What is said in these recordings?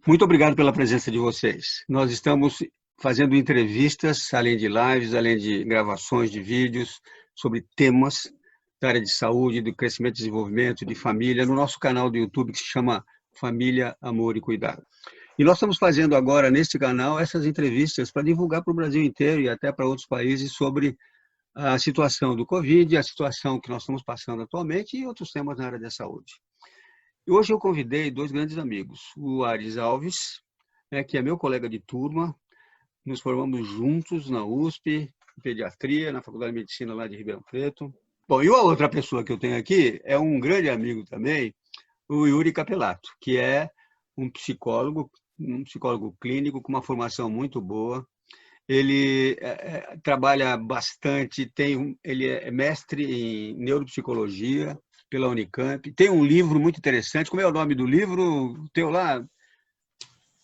Muito obrigado pela presença de vocês. Nós estamos fazendo entrevistas, além de lives, além de gravações de vídeos, sobre temas da área de saúde, do crescimento e desenvolvimento, de família, no nosso canal do YouTube que se chama Família, Amor e Cuidado. E nós estamos fazendo agora, neste canal, essas entrevistas para divulgar para o Brasil inteiro e até para outros países sobre a situação do Covid, a situação que nós estamos passando atualmente e outros temas na área da saúde. E hoje eu convidei dois grandes amigos, o Ares Alves, que é meu colega de turma, nos formamos juntos na USP, em pediatria, na Faculdade de Medicina lá de Ribeirão Preto. Bom, e a outra pessoa que eu tenho aqui é um grande amigo também, o Yuri Capelato, que é um psicólogo clínico com uma formação muito boa. Ele trabalha bastante, ele é mestre em neuropsicologia pela Unicamp, tem um livro muito interessante. Como é o nome do livro teu lá,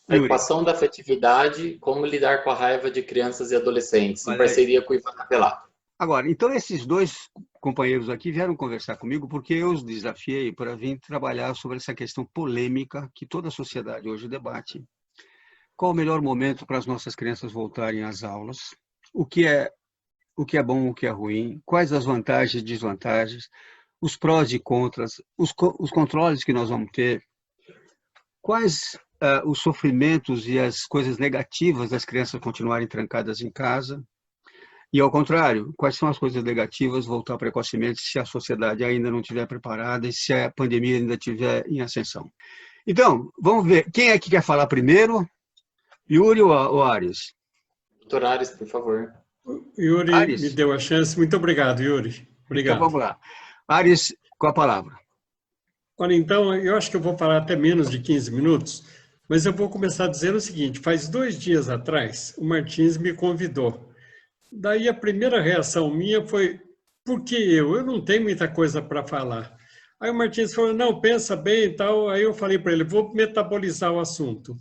A Yuri? equação da afetividade, como lidar com a raiva de crianças e adolescentes, em Olha aí. parceria com o Ivan Capelato. Agora, então esses dois companheiros aqui vieram conversar comigo porque eu os desafiei para vir trabalhar sobre essa questão polêmica que toda a sociedade hoje debate. Qual o melhor momento para as nossas crianças voltarem às aulas? O que é bom, o que é ruim? Quais as vantagens e desvantagens? Os prós e contras? Os controles que nós vamos ter? Quais os sofrimentos e as coisas negativas das crianças continuarem trancadas em casa? E, ao contrário, quais são as coisas negativas voltar precocemente se a sociedade ainda não estiver preparada e se a pandemia ainda estiver em ascensão? Então, vamos ver. Quem é que quer falar primeiro? Yuri ou Ares? Doutor Ares, por favor. Yuri me Ares? deu a chance. Muito obrigado, Yuri. Então, Obrigado. vamos lá. Ares, com a palavra. Olha, então, eu acho que eu vou falar até menos de 15 minutos, mas eu vou começar dizendo o seguinte: faz 2 dias atrás, o Martins me convidou. Daí a primeira reação minha foi: por que eu? Eu não tenho muita coisa para falar. Aí o Martins falou: não, pensa bem e tal. Aí eu falei para ele: vou metabolizar o assunto.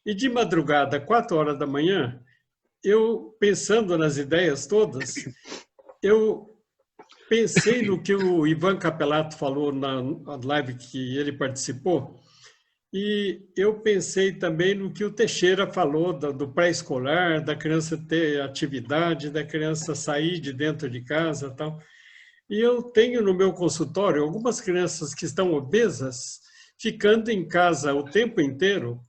E de madrugada, 4 horas da manhã, eu, pensando nas ideias todas, eu pensei no que o Ivan Capelato falou na live que ele participou, e eu pensei também no que o Teixeira falou do pré-escolar, da criança ter atividade, da criança sair de dentro de casa e tal. E eu tenho no meu consultório algumas crianças que estão obesas, ficando em casa o tempo inteiro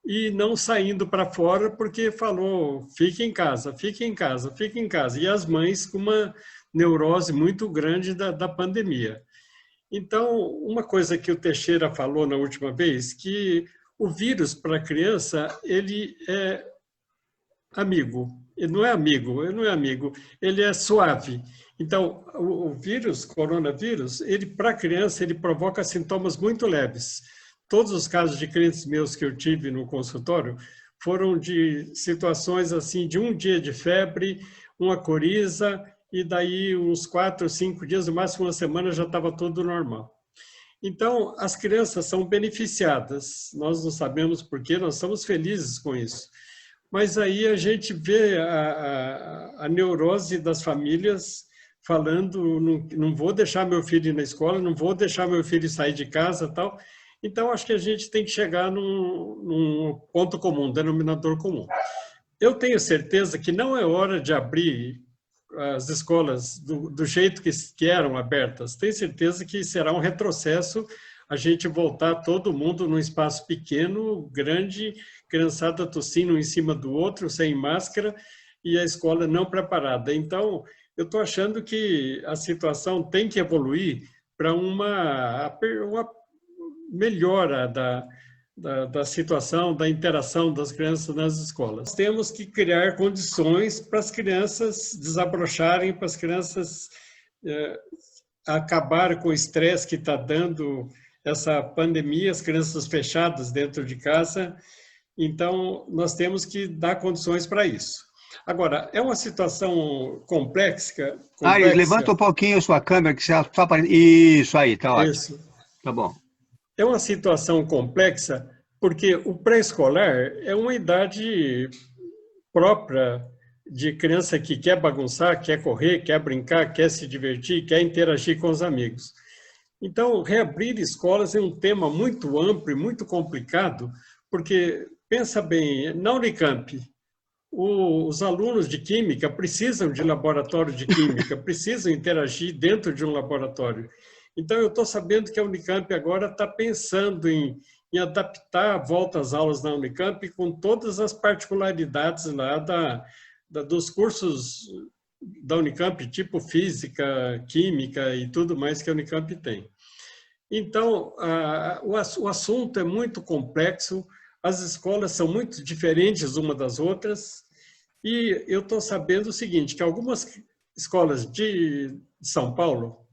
e não saindo para fora porque falou: fique em casa, fique em casa, fique em casa. E as mães com uma neurose muito grande da pandemia. Então, uma coisa que o Teixeira falou na última vez, que o vírus para a criança, ele é amigo. Ele não é amigo, ele não é amigo, ele é suave. Então, o vírus, coronavírus, ele para a criança, ele provoca sintomas muito leves. Todos os casos de clientes meus que eu tive no consultório foram de situações assim, de 1 dia de febre, uma coriza, e daí uns 4, 5 dias, no máximo 1 semana, já estava tudo normal. Então, as crianças são beneficiadas. Nós não sabemos por quê, nós estamos felizes com isso. Mas aí a gente vê a neurose das famílias falando: não vou deixar meu filho ir na escola, não vou deixar meu filho sair de casa, tal. Então, acho que a gente tem que chegar num ponto comum, denominador comum. Eu tenho certeza que não é hora de abrir as escolas do jeito que eram abertas. Tenho certeza que será um retrocesso a gente voltar todo mundo num espaço pequeno, grande, criançada tossindo um em cima do outro, sem máscara, e a escola não preparada. Então, eu estou achando que a situação tem que evoluir para uma melhora da situação, da interação das crianças nas escolas. Temos que criar condições para as crianças desabrocharem, para as crianças acabar com o estresse que está dando essa pandemia, as crianças fechadas dentro de casa. Então, nós temos que dar condições para isso. Agora, é uma situação complexa. Ares, levanta um pouquinho a sua câmera, que você só aparece. Isso aí, tá ótimo. Isso. Tá bom. É uma situação complexa porque o pré-escolar é uma idade própria de criança que quer bagunçar, quer correr, quer brincar, quer se divertir, quer interagir com os amigos. Então, reabrir escolas é um tema muito amplo e muito complicado, Porque, pensa bem, na Unicamp, os alunos de Química precisam de laboratório de Química, precisam interagir dentro de um laboratório. Então, eu estou sabendo que a Unicamp agora está pensando em adaptar a volta às aulas na Unicamp com todas as particularidades lá dos cursos da Unicamp, tipo Física, Química e tudo mais que a Unicamp tem. Então, o assunto é muito complexo, as escolas são muito diferentes uma das outras, e eu estou sabendo o seguinte, que algumas escolas de São Paulo,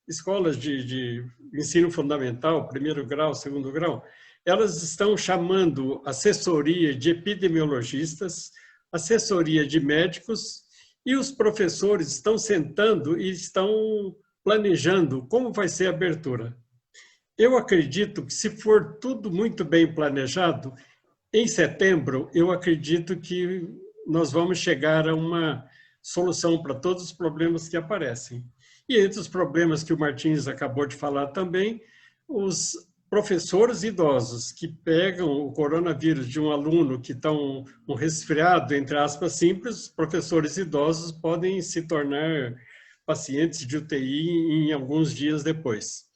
escolas de ensino fundamental, primeiro grau, segundo grau, elas estão chamando assessoria de epidemiologistas, assessoria de médicos, e os professores estão sentando e estão planejando como vai ser a abertura. Eu acredito que, se for tudo muito bem planejado, em setembro, eu acredito que nós vamos chegar a uma solução para todos os problemas que aparecem. E entre os problemas que o Martins acabou de falar também, os professores idosos que pegam o coronavírus de um aluno que está um resfriado, entre aspas, simples, professores idosos podem se tornar pacientes de UTI em alguns dias depois.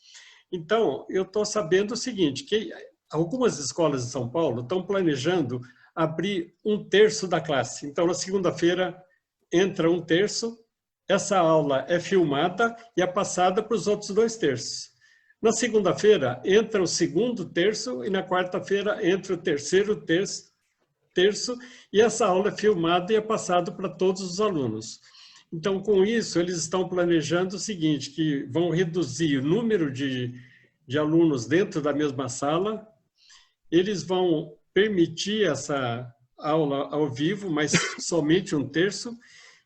Então, eu estou sabendo o seguinte, que algumas escolas de São Paulo estão planejando abrir 1/3 da classe. Então, na segunda-feira, entra 1/3, essa aula é filmada e é passada para os outros 2/3. Na segunda-feira, entra o segundo terço e na quarta-feira entra o terceiro terço e essa aula é filmada e é passada para todos os alunos. Então, com isso, eles estão planejando o seguinte, que vão reduzir o número de alunos dentro da mesma sala, eles vão permitir essa aula ao vivo, mas somente 1/3.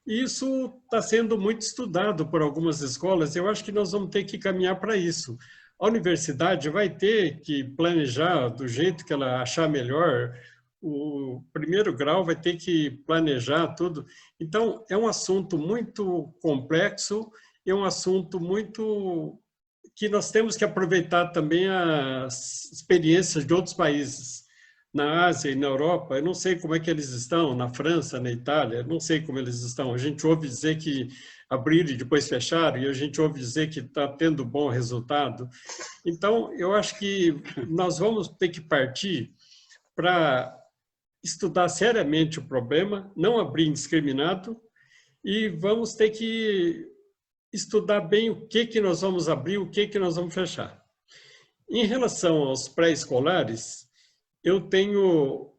Isso está sendo muito estudado por algumas escolas, eu acho que nós vamos ter que caminhar para isso. A universidade vai ter que planejar do jeito que ela achar melhor, o primeiro grau vai ter que planejar tudo. Então, é um assunto muito complexo, é um assunto muito que nós temos que aproveitar também as experiências de outros países, na Ásia e na Europa. Eu não sei como é que eles estão, na França, na Itália, não sei como eles estão. A gente ouve dizer que abriram e depois fecharam, e a gente ouve dizer que está tendo bom resultado. Então, eu acho que nós vamos ter que partir para estudar seriamente o problema, não abrir indiscriminado, e vamos ter que estudar bem o que nós vamos abrir, o que nós vamos fechar. Em relação aos pré-escolares, eu tenho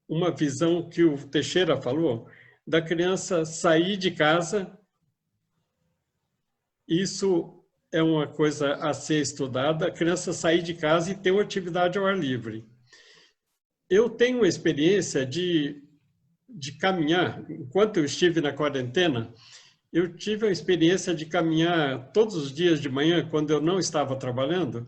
uma visão que o Teixeira falou, da criança sair de casa. Isso é uma coisa a ser estudada, a criança sair de casa e ter uma atividade ao ar livre. Eu tenho uma experiência de caminhar, enquanto eu estive na quarentena, eu tive a experiência de caminhar todos os dias de manhã, quando eu não estava trabalhando,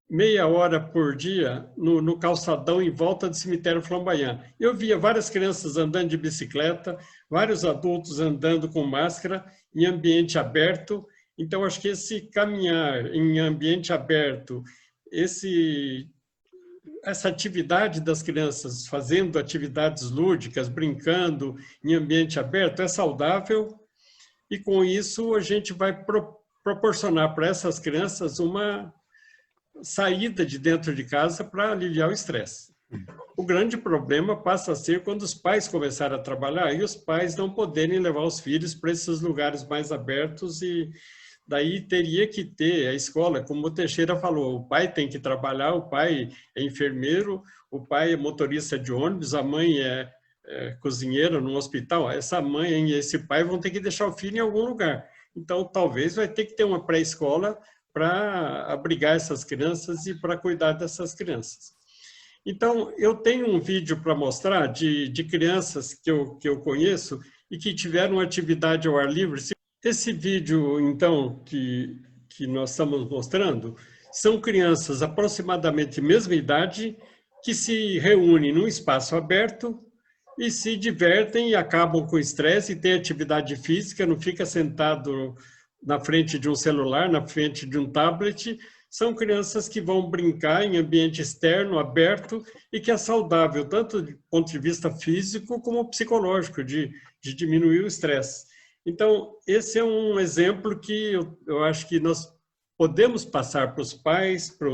meia hora por dia no calçadão em volta do cemitério Flamboyant. Eu via várias crianças andando de bicicleta, vários adultos andando com máscara, em ambiente aberto. Então, acho que esse caminhar em ambiente aberto, essa atividade das crianças fazendo atividades lúdicas, brincando em ambiente aberto, é saudável. E com isso a gente vai proporcionar para essas crianças uma saída de dentro de casa para aliviar o estresse. O grande problema passa a ser quando os pais começarem a trabalhar e os pais não poderem levar os filhos para esses lugares mais abertos, e daí teria que ter a escola, como o Teixeira falou, o pai tem que trabalhar, o pai é enfermeiro, o pai é motorista de ônibus, a mãe é cozinheira no hospital. Essa mãe e esse pai vão ter que deixar o filho em algum lugar. Então, talvez vai ter que ter uma pré-escola para abrigar essas crianças e para cuidar dessas crianças. Então, eu tenho um vídeo para mostrar de crianças que eu conheço e que tiveram atividade ao ar livre. Esse vídeo, então, que nós estamos mostrando, são crianças aproximadamente mesma idade que se reúnem num espaço aberto e se divertem e acabam com estresse e têm atividade física, não fica sentado na frente de um celular, na frente de um tablet, são crianças que vão brincar em ambiente externo, aberto, e que é saudável, tanto do ponto de vista físico como psicológico, de diminuir o estresse. Então, esse é um exemplo que eu acho que nós podemos passar para os pais, para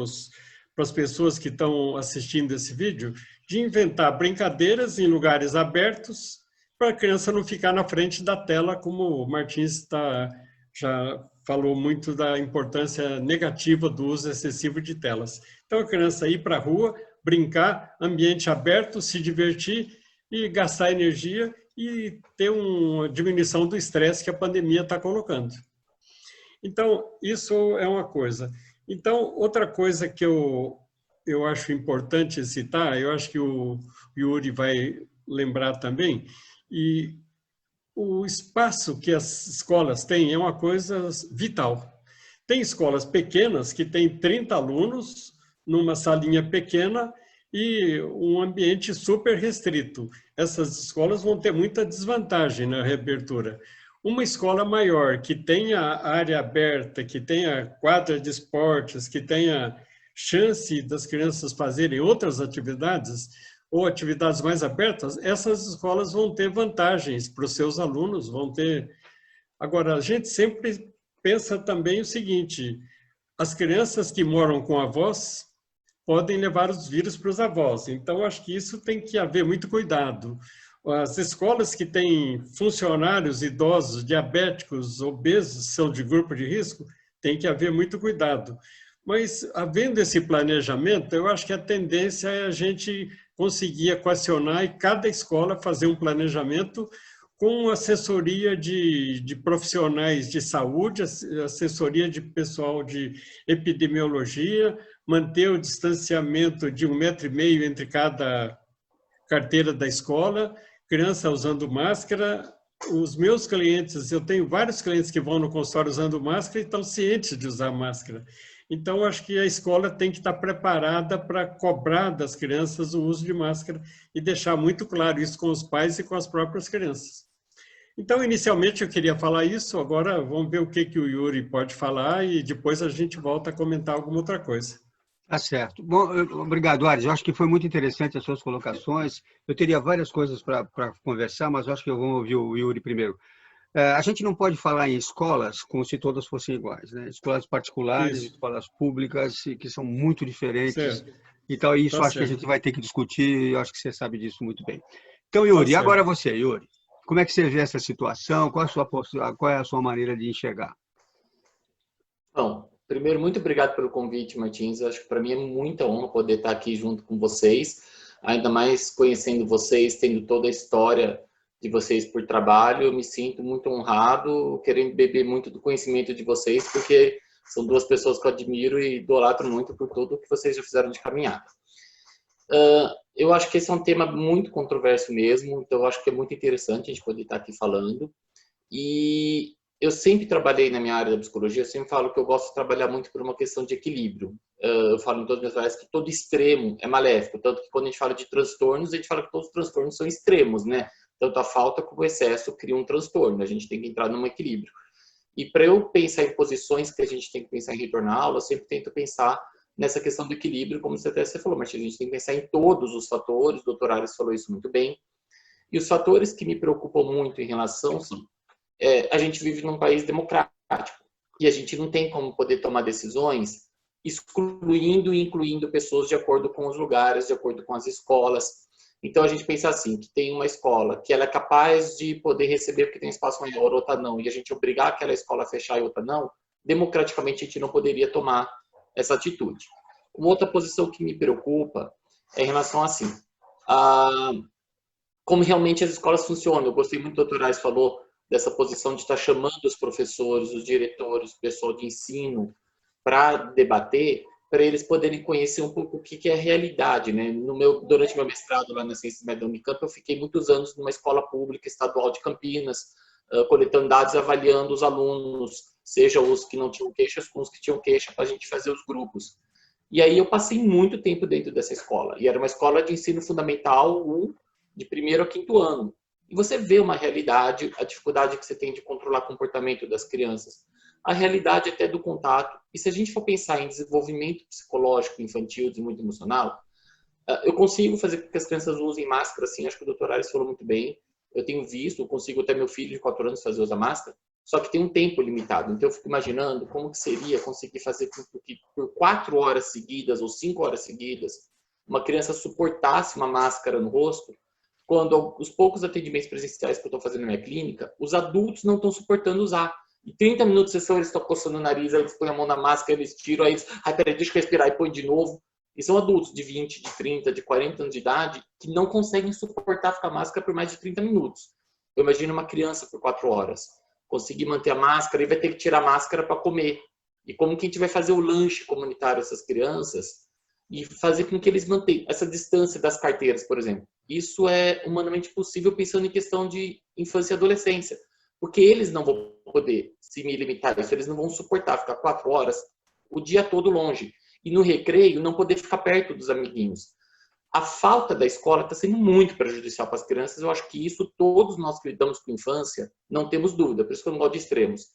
as pessoas que estão assistindo esse vídeo, de inventar brincadeiras em lugares abertos, para a criança não ficar na frente da tela, como o Martins já falou muito da importância negativa do uso excessivo de telas. Então, a criança ir para a rua, brincar, ambiente aberto, se divertir e gastar energia e ter uma diminuição do estresse que a pandemia está colocando. Então, isso é uma coisa. Então, outra coisa que eu acho importante citar, eu acho que o Yuri vai lembrar também, e o espaço que as escolas têm é uma coisa vital. Tem escolas pequenas que têm 30 alunos numa salinha pequena e um ambiente super restrito. Essas escolas vão ter muita desvantagem na reabertura. Uma escola maior, que tenha área aberta, que tenha quadra de esportes, que tenha chance das crianças fazerem outras atividades, ou atividades mais abertas, essas escolas vão ter vantagens para os seus alunos, vão ter... Agora, a gente sempre pensa também o seguinte, as crianças que moram com avós podem levar os vírus para os avós, então acho que isso tem que haver muito cuidado. As escolas que têm funcionários idosos, diabéticos, obesos, são de grupo de risco, tem que haver muito cuidado. Mas, havendo esse planejamento, eu acho que a tendência é a gente conseguir equacionar e cada escola fazer um planejamento com assessoria de profissionais de saúde, assessoria de pessoal de epidemiologia, manter o distanciamento de 1,5 metro entre cada carteira da escola, criança usando máscara. Os meus clientes, eu tenho vários clientes que vão no consultório usando máscara e estão cientes de usar máscara. Então, acho que a escola tem que estar preparada para cobrar das crianças o uso de máscara e deixar muito claro isso com os pais e com as próprias crianças. Então, inicialmente, eu queria falar isso, agora vamos ver o que o Yuri pode falar e depois a gente volta a comentar alguma outra coisa. Tá certo. Bom, obrigado, Ares. Eu acho que foi muito interessante as suas colocações. Eu teria várias coisas para conversar, mas eu acho que eu vou ouvir o Yuri primeiro. A gente não pode falar em escolas como se todas fossem iguais, né? Escolas particulares, Isso. escolas públicas, que são muito diferentes. Certo. Então, isso Tá acho que a certo. gente vai ter que discutir, e eu acho que você sabe disso muito bem. Então, Yuri, Tá agora certo. você, Yuri. Como é que você vê essa situação? Qual é a sua maneira de enxergar? Bom, primeiro, muito obrigado pelo convite, Martins. Eu acho que para mim é muita honra poder estar aqui junto com vocês, ainda mais conhecendo vocês, tendo toda a história de vocês por trabalho. Eu me sinto muito honrado, querendo beber muito do conhecimento de vocês, porque são duas pessoas que eu admiro e idolatro muito por tudo que vocês já fizeram de caminhada. Eu acho que esse é um tema muito controverso mesmo, então eu acho que é muito interessante a gente poder estar aqui falando. E eu sempre trabalhei na minha área da psicologia, eu sempre falo que eu gosto de trabalhar muito por uma questão de equilíbrio. Eu falo em todas as minhas áreas que todo extremo é maléfico, tanto que quando a gente fala de transtornos, a gente fala que todos os transtornos são extremos, né? Tanto a falta como o excesso cria um transtorno, a gente tem que entrar num equilíbrio. E para eu pensar em posições que a gente tem que pensar em retornar à aula, eu sempre tento pensar nessa questão do equilíbrio, como você até falou, Martins, a gente tem que pensar em todos os fatores, o Dr. Ares falou isso muito bem. E os fatores que me preocupam muito em relação são a gente vive num país democrático e a gente não tem como poder tomar decisões excluindo e incluindo pessoas de acordo com os lugares, de acordo com as escolas. Então, a gente pensa assim, que tem uma escola que ela é capaz de poder receber porque tem espaço maior, outra não, e a gente obrigar aquela escola a fechar e outra não, democraticamente a gente não poderia tomar essa atitude. Uma outra posição que me preocupa é em relação assim, a como realmente as escolas funcionam. Eu gostei muito do Dr. Ares falou dessa posição de estar chamando os professores, os diretores, o pessoal de ensino para debater, para eles poderem conhecer um pouco o que é a realidade, né? Durante meu mestrado lá na Ciências Médicas da Unicamp, eu fiquei muitos anos numa escola pública estadual de Campinas, coletando dados, avaliando os alunos, seja os que não tinham queixas, com os que tinham queixa, para a gente fazer os grupos. E aí eu passei muito tempo dentro dessa escola, e era uma escola de ensino fundamental 1, de 1º ao 5º ano. E você vê uma realidade, a dificuldade que você tem de controlar o comportamento das crianças. a realidade até do contato. E se a gente for pensar em desenvolvimento psicológico infantil, desenvolvimento emocional, eu consigo fazer com que as crianças usem máscara, assim, acho que o doutor Ares falou muito bem. Eu tenho visto, eu consigo até meu filho de 4 anos fazer usar máscara, só que tem um tempo limitado. Então eu fico imaginando como que seria conseguir fazer com que por 4 horas seguidas ou 5 horas seguidas, uma criança suportasse uma máscara no rosto, quando os poucos atendimentos presenciais que eu estou fazendo na minha clínica, os adultos não estão suportando usar. E 30 minutos eles estão coçando o nariz, aí eles põem a mão na máscara, eles tiram, aí eles, peraí, deixa eu respirar, e põe de novo. E são adultos de 20, de 30, de 40 anos de idade que não conseguem suportar ficar máscara por mais de 30 minutos. Eu imagino uma criança por 4 horas. Conseguir manter a máscara e vai ter que tirar a máscara para comer. E como que a gente vai fazer o lanche comunitário dessas crianças e fazer com que eles mantenham essa distância das carteiras, por exemplo. Isso é humanamente possível pensando em questão de infância e adolescência. Porque eles não vão poder se limitar a isso, eles não vão suportar ficar 4 horas o dia todo longe. E no recreio, não poder ficar perto dos amiguinhos. A falta da escola está sendo muito prejudicial para as crianças. Eu acho que isso, todos nós que lidamos com infância, não temos dúvida. Por isso que eu não gosto de extremos.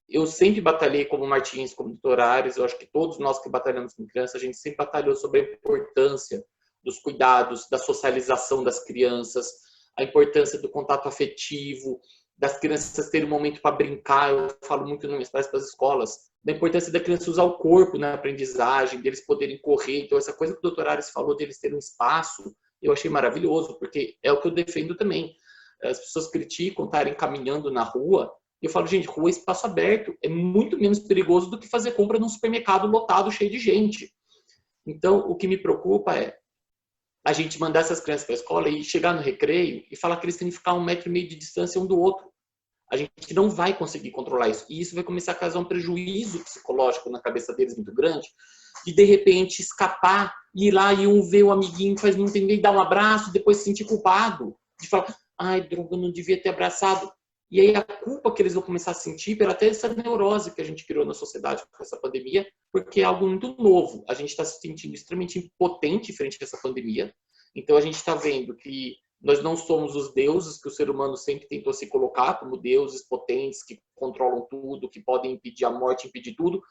Eu sempre batalhei como Martins, como doutor Ares. Eu acho que todos nós que batalhamos com criança, a gente sempre batalhou sobre a importância dos cuidados, da socialização das crianças, a importância do contato afetivo, das crianças terem um momento para brincar. Eu falo muito nas minhas palestras para as escolas, da importância da criança usar o corpo na aprendizagem, deles poderem correr. Então, essa coisa que o doutor Ares falou, deles terem um espaço, eu achei maravilhoso, porque é o que eu defendo também. As pessoas criticam estarem caminhando na rua, e eu falo, gente, rua é espaço aberto, é muito menos perigoso do que fazer compra num supermercado lotado, cheio de gente. Então, o que me preocupa é a gente mandar essas crianças para a escola e chegar no recreio e falar que eles têm que ficar 1,5 metro de distância um do outro. A gente não vai conseguir controlar isso. E isso vai começar a causar um prejuízo psicológico na cabeça deles muito grande, de repente escapar, ir lá e um ver o amiguinho que faz muito ninguém, dar um abraço, depois se sentir culpado, de falar, ai, droga, eu não devia ter abraçado. E aí a culpa que eles vão começar a sentir pela até essa neurose que a gente criou na sociedade com essa pandemia, porque é algo muito novo. A gente está se sentindo extremamente impotente frente a essa pandemia. Então a gente está vendo que nós não somos os deuses que o ser humano sempre tentou se colocar como deuses potentes que controlam tudo, que podem impedir a morte, impedir tudo.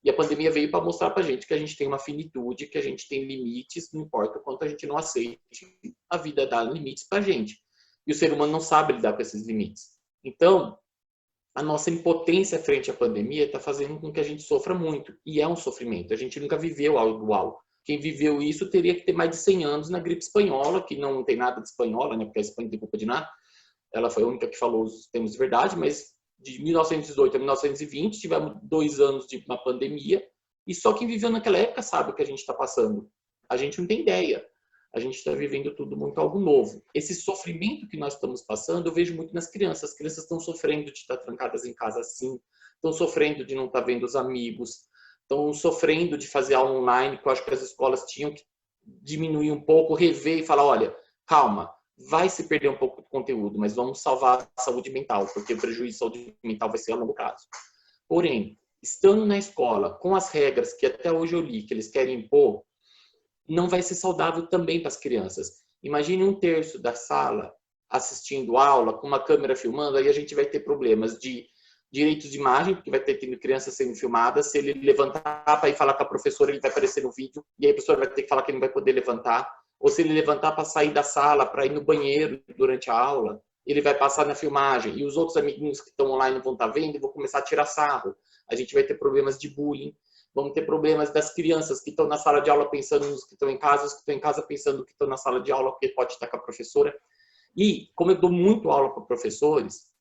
E a pandemia veio para mostrar para a gente que a gente tem uma finitude, que a gente tem limites, não importa o quanto a gente não aceite, a vida dá limites para a gente. E o ser humano não sabe lidar com esses limites. Então, a nossa impotência frente à pandemia está fazendo com que a gente sofra muito. E é um sofrimento. A gente nunca viveu algo igual. Quem viveu isso teria que ter mais de 100 anos na gripe espanhola, que não tem nada de espanhola, né? Porque a Espanha não tem culpa de nada. Ela foi a única que falou os termos de verdade, mas de 1918 a 1920 tivemos 2 anos de uma pandemia. E só quem viveu naquela época sabe o que a gente está passando. A gente não tem ideia. A gente está vivendo tudo muito algo novo. Esse sofrimento que nós estamos passando, eu vejo muito nas crianças. As crianças estão sofrendo de estar trancadas em casa assim, estão sofrendo de não estar vendo os amigos, estão sofrendo de fazer aula online, que eu acho que as escolas tinham que diminuir um pouco, rever e falar, olha, calma, vai se perder um pouco do conteúdo, mas vamos salvar a saúde mental, porque o prejuízo de saúde mental vai ser a longo prazo. Porém, estando na escola, com as regras que até hoje eu li, que eles querem impor, não vai ser saudável também para as crianças. Imagine 1/3 da sala assistindo aula, com uma câmera filmando, aí a gente vai ter problemas de direitos de imagem, porque vai ter crianças sendo filmadas, se ele levantar para ir falar com a professora, ele vai aparecer no vídeo, e aí a professora vai ter que falar que ele não vai poder levantar, ou se ele levantar para sair da sala, para ir no banheiro durante a aula, ele vai passar na filmagem, e os outros amiguinhos que estão online vão estar vendo e vão começar a tirar sarro. A gente vai ter problemas de bullying, vamos ter problemas das crianças que estão na sala de aula pensando nos que estão em casa, os que estão em casa pensando que estão na sala de aula, porque pode estar com a professora. E, como eu dou muito aula para professores,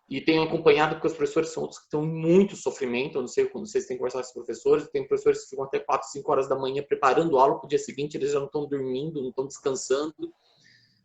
e tenho acompanhado porque os professores são outros que estão em muito sofrimento, eu não sei quando vocês têm conversado com os professores, tem professores que ficam até 4, 5 horas da manhã preparando aula para o dia seguinte, eles já não estão dormindo, não estão descansando.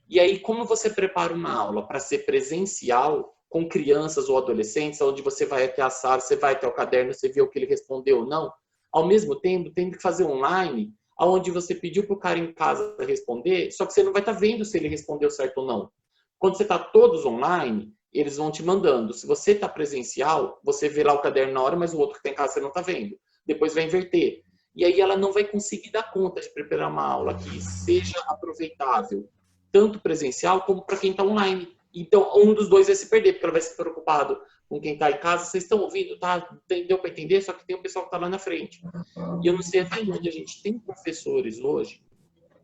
E aí, como você prepara uma aula para ser presencial, com crianças ou adolescentes, onde você vai até a sala, você vai até o caderno, você vê o que ele respondeu ou não, ao mesmo tempo, tem que fazer online, onde você pediu para o cara em casa responder, só que você não vai estar vendo se ele respondeu certo ou não. Quando você está todos online, eles vão te mandando. Se você está presencial, você vê lá o caderno na hora, mas o outro que está em casa você não está vendo. Depois vai inverter. E aí ela não vai conseguir dar conta de preparar uma aula que seja aproveitável, tanto presencial como para quem está online. Então, um dos dois vai se perder, porque ela vai ser preocupado com quem está em casa. Vocês estão ouvindo, tá? Deu para entender? Só que tem o pessoal que está lá na frente. E eu não sei até onde a gente tem professores hoje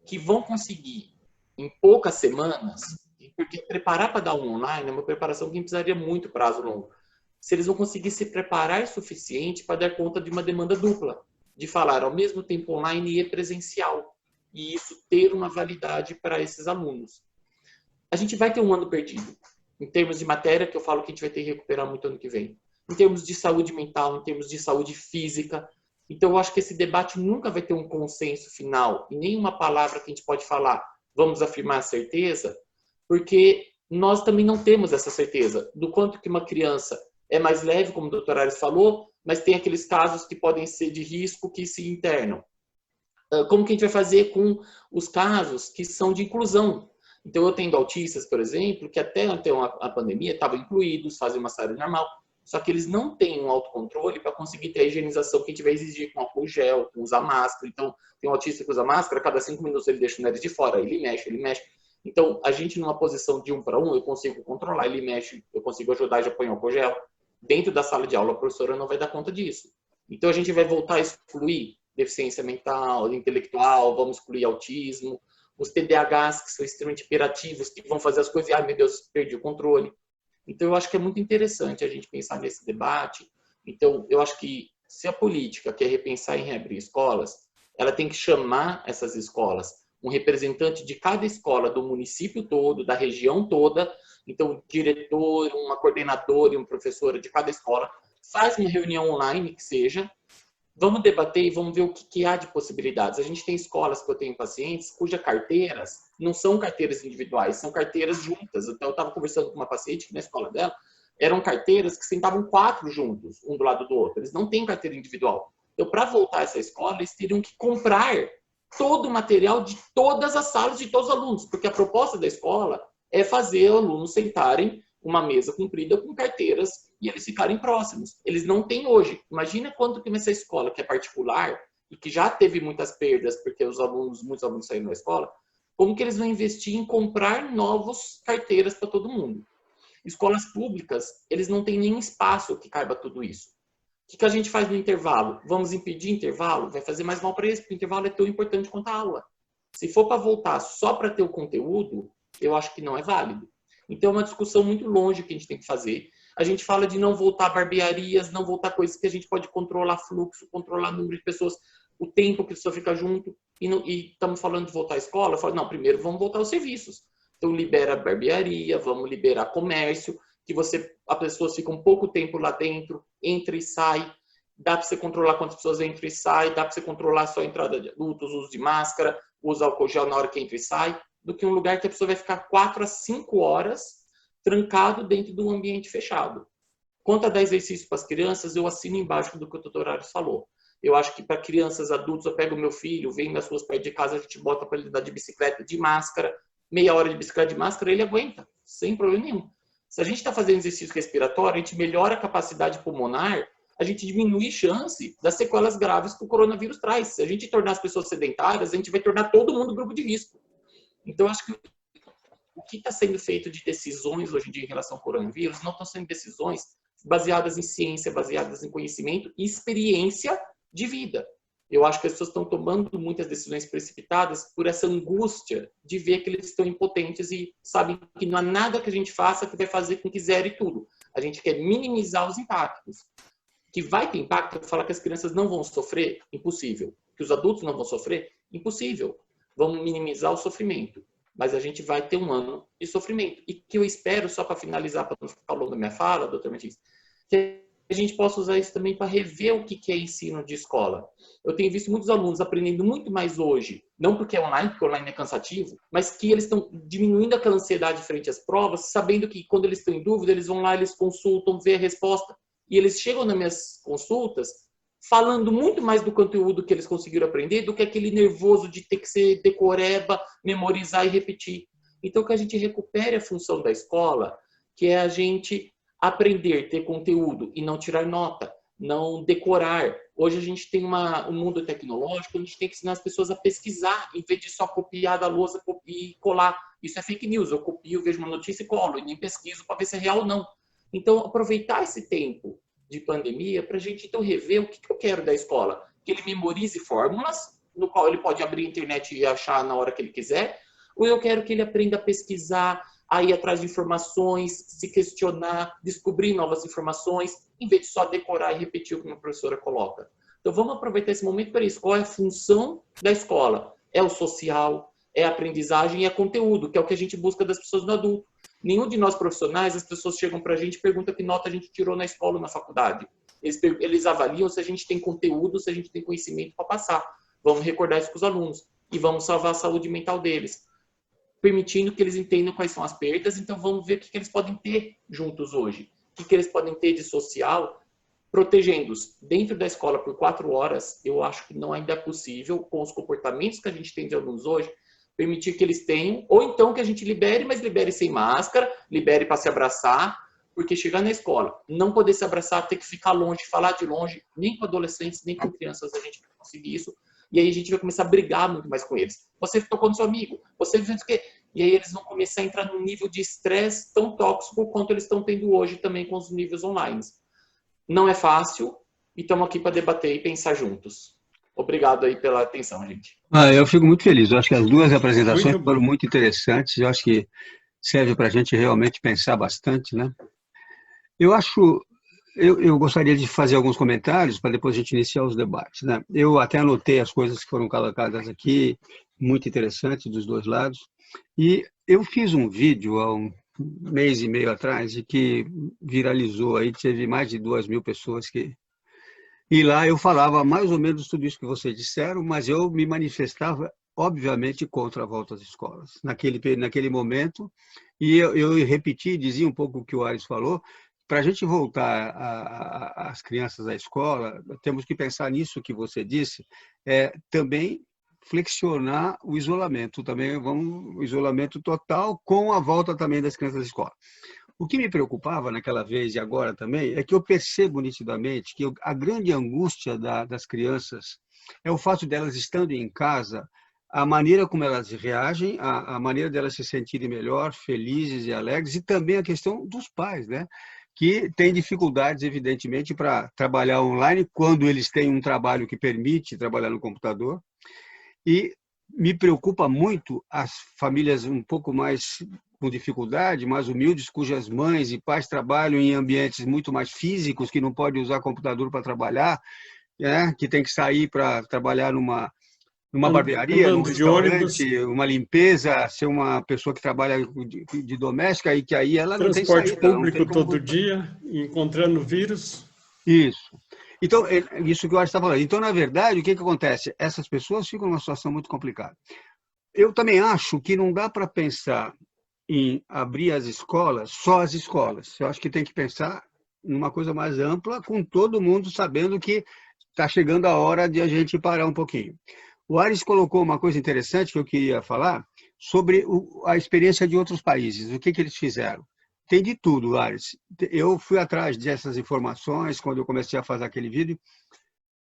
que vão conseguir, em poucas semanas, porque preparar para dar um online é uma preparação que precisaria muito prazo longo. Se eles vão conseguir se preparar o suficiente para dar conta de uma demanda dupla, de falar ao mesmo tempo online e presencial, e isso ter uma validade para esses alunos. A gente vai ter um ano perdido, em termos de matéria, que eu falo que a gente vai ter que recuperar muito ano que vem, em termos de saúde mental, em termos de saúde física. Então, eu acho que esse debate nunca vai ter um consenso final, e nenhuma palavra que a gente pode falar, vamos afirmar a certeza, porque nós também não temos essa certeza do quanto que uma criança é mais leve, como o doutor Ares falou, mas tem aqueles casos que podem ser de risco que se internam. Como que a gente vai fazer com os casos que são de inclusão? Então, eu tenho autistas, por exemplo, que até a pandemia estavam incluídos, fazem uma saúde normal, só que eles não têm um autocontrole para conseguir ter a higienização que a gente vai exigir com álcool gel, com usar máscara. Então, tem um autista que usa máscara, a cada 5 minutos ele deixa o nariz de fora, ele mexe, ele mexe. Então, a gente numa posição de 1 para 1, eu consigo controlar, ele mexe, eu consigo ajudar, já põe álcool gel. Dentro da sala de aula, a professora não vai dar conta disso. Então, a gente vai voltar a excluir deficiência mental, intelectual, vamos excluir autismo, os TDAHs, que são extremamente hiperativos, que vão fazer as coisas e, ai meu Deus, perdi o controle. Então, eu acho que é muito interessante a gente pensar nesse debate. Então, eu acho que se a política quer repensar em reabrir escolas, ela tem que chamar essas escolas, um representante de cada escola, do município todo, da região toda, então, um diretor, uma coordenadora e uma professora de cada escola, faz uma reunião online, que seja, vamos debater e vamos ver o que há de possibilidades. A gente tem escolas que eu tenho pacientes cujas carteiras não são carteiras individuais, são carteiras juntas. Então, eu estava conversando com uma paciente que na escola dela eram carteiras que sentavam 4 juntos, um do lado do outro. Eles não têm carteira individual. Então, para voltar a essa escola, eles teriam que comprar todo o material de todas as salas de todos os alunos, porque a proposta da escola é fazer os alunos sentarem uma mesa comprida com carteiras e eles ficarem próximos. Eles não têm hoje. Imagina quanto que nessa escola que é particular e que já teve muitas perdas porque muitos alunos saíram da escola, como que eles vão investir em comprar novas carteiras para todo mundo? Escolas públicas, eles não têm nenhum espaço que caiba tudo isso. O que a gente faz no intervalo? Vamos impedir intervalo? Vai fazer mais mal para eles, porque o intervalo é tão importante quanto a aula. Se for para voltar só para ter o conteúdo, eu acho que não é válido. Então, é uma discussão muito longe que a gente tem que fazer. A gente fala de não voltar barbearias, não voltar coisas que a gente pode controlar fluxo, controlar número de pessoas, o tempo que a pessoa fica junto. E estamos falando de voltar à escola. Eu falo, não, primeiro vamos voltar aos serviços. Então, libera barbearia, vamos liberar comércio, que a pessoa fica um pouco tempo lá dentro, entra e sai. Dá para você controlar quantas pessoas entram e saem, dá para você controlar só a entrada de adultos, uso de máscara, usa álcool gel na hora que entra e sai, do que um lugar que a pessoa vai ficar 4 a 5 horas trancado dentro de um ambiente fechado. Quanto a dar exercício para as crianças, eu assino embaixo do que o doutor Ares falou. Eu acho que para crianças, adultos, eu pego o meu filho, venho nas ruas perto de casa, a gente bota para ele andar de bicicleta, de máscara, meia hora de bicicleta de máscara, ele aguenta, sem problema nenhum. Se a gente está fazendo exercício respiratório, a gente melhora a capacidade pulmonar, a gente diminui a chance das sequelas graves que o coronavírus traz. Se a gente tornar as pessoas sedentárias, a gente vai tornar todo mundo grupo de risco. Então, acho que o que está sendo feito de decisões hoje em dia em relação ao coronavírus não estão sendo decisões baseadas em ciência, baseadas em conhecimento e experiência de vida. Eu acho que as pessoas estão tomando muitas decisões precipitadas por essa angústia de ver que eles estão impotentes e sabem que não há nada que a gente faça que vai fazer com que zere tudo. A gente quer minimizar os impactos. Que vai ter impacto, falar que as crianças não vão sofrer? Impossível. Que os adultos não vão sofrer? Impossível. Vamos minimizar o sofrimento. Mas a gente vai ter um ano de sofrimento. E que eu espero, só para finalizar, para não ficar ao longo da minha fala, doutor Martins, que a gente possa usar isso também para rever o que é ensino de escola. Eu tenho visto muitos alunos aprendendo muito mais hoje, não porque é online, porque online é cansativo, mas que eles estão diminuindo aquela ansiedade frente às provas, sabendo que quando eles estão em dúvida, eles vão lá, eles consultam, vê a resposta, e eles chegam nas minhas consultas falando muito mais do conteúdo que eles conseguiram aprender do que aquele nervoso de ter que ser decoreba, memorizar e repetir. Então, que a gente recupere a função da escola, que é a gente aprender, ter conteúdo e não tirar nota, não decorar. Hoje a gente tem um mundo tecnológico, a gente tem que ensinar as pessoas a pesquisar, em vez de só copiar da lousa e colar. Isso é fake news. Eu copio, vejo uma notícia e colo, e nem pesquiso para ver se é real ou não. Então, aproveitar esse tempo de pandemia para a gente então rever o que eu quero da escola. Que ele memorize fórmulas, no qual ele pode abrir a internet e achar na hora que ele quiser, ou eu quero que ele aprenda a pesquisar, a ir atrás de informações, se questionar, descobrir novas informações, em vez de só decorar e repetir o que uma professora coloca. Então, vamos aproveitar esse momento para isso. Qual é a função da escola? É o social, é a aprendizagem e é conteúdo, que é o que a gente busca das pessoas no adulto. Nenhum de nós profissionais, as pessoas chegam para a gente e perguntam que nota a gente tirou na escola ou na faculdade. Eles avaliam se a gente tem conteúdo, se a gente tem conhecimento para passar. Vamos recordar isso com os alunos e vamos salvar a saúde mental deles, permitindo que eles entendam quais são as perdas. Então, vamos ver o que eles podem ter juntos hoje. O que eles podem ter de social, protegendo-os dentro da escola por 4 horas. Eu acho que não ainda é possível, com os comportamentos que a gente tem de alunos hoje, permitir que eles tenham, ou então que a gente libere, mas libere sem máscara, libere para se abraçar, porque chegar na escola, não poder se abraçar, ter que ficar longe, falar de longe, nem com adolescentes, nem com crianças a gente vai conseguir isso, e aí a gente vai começar a brigar muito mais com eles. Você tocou no seu amigo, você fez o quê? E aí eles vão começar a entrar num nível de estresse tão tóxico quanto eles estão tendo hoje também com os níveis online. Não é fácil, e estamos aqui para debater e pensar juntos. Obrigado aí pela atenção, gente. Eu fico muito feliz. Eu acho que as duas apresentações foram muito interessantes. Eu acho que serve para a gente realmente pensar bastante, né? Eu gostaria de fazer alguns comentários para depois a gente iniciar os debates, né? Eu até anotei as coisas que foram colocadas aqui, muito interessantes dos dois lados. E eu fiz um vídeo há um mês e meio atrás e que viralizou aí, teve mais de 2.000 pessoas que... E lá eu falava mais ou menos tudo isso que vocês disseram, mas eu me manifestava, obviamente, contra a volta às escolas, naquele momento. E eu repeti, dizia um pouco o que o Aires falou, para a gente voltar as crianças à escola, temos que pensar nisso que você disse, também flexionar o isolamento, o isolamento total com a volta também das crianças à escola. O que me preocupava naquela vez e agora também é que eu percebo nitidamente que a grande angústia das crianças é o fato delas estando em casa, a maneira como elas reagem, a maneira delas se sentirem melhor, felizes e alegres, e também a questão dos pais, né? Que têm dificuldades, evidentemente, para trabalhar online, quando eles têm um trabalho que permite trabalhar no computador. E me preocupa muito as famílias um pouco mais com dificuldade, mais humildes, cujas mães e pais trabalham em ambientes muito mais físicos, que não podem usar computador para trabalhar, que tem que sair para trabalhar numa barbearia, num restaurante, uma limpeza, ser uma pessoa que trabalha de doméstica e que aí ela não tem saída. Transporte público todo dia, encontrando vírus. Isso. Então, isso que o Aires está falando. Então, na verdade, o que acontece? Essas pessoas ficam numa situação muito complicada. Eu também acho que não dá para pensar em abrir as escolas, só as escolas. Eu acho que tem que pensar numa coisa mais ampla, com todo mundo sabendo que está chegando a hora de a gente parar um pouquinho. O Aires colocou uma coisa interessante que eu queria falar sobre a experiência de outros países, o que eles fizeram. Tem de tudo, Aires. Eu fui atrás dessas informações quando eu comecei a fazer aquele vídeo.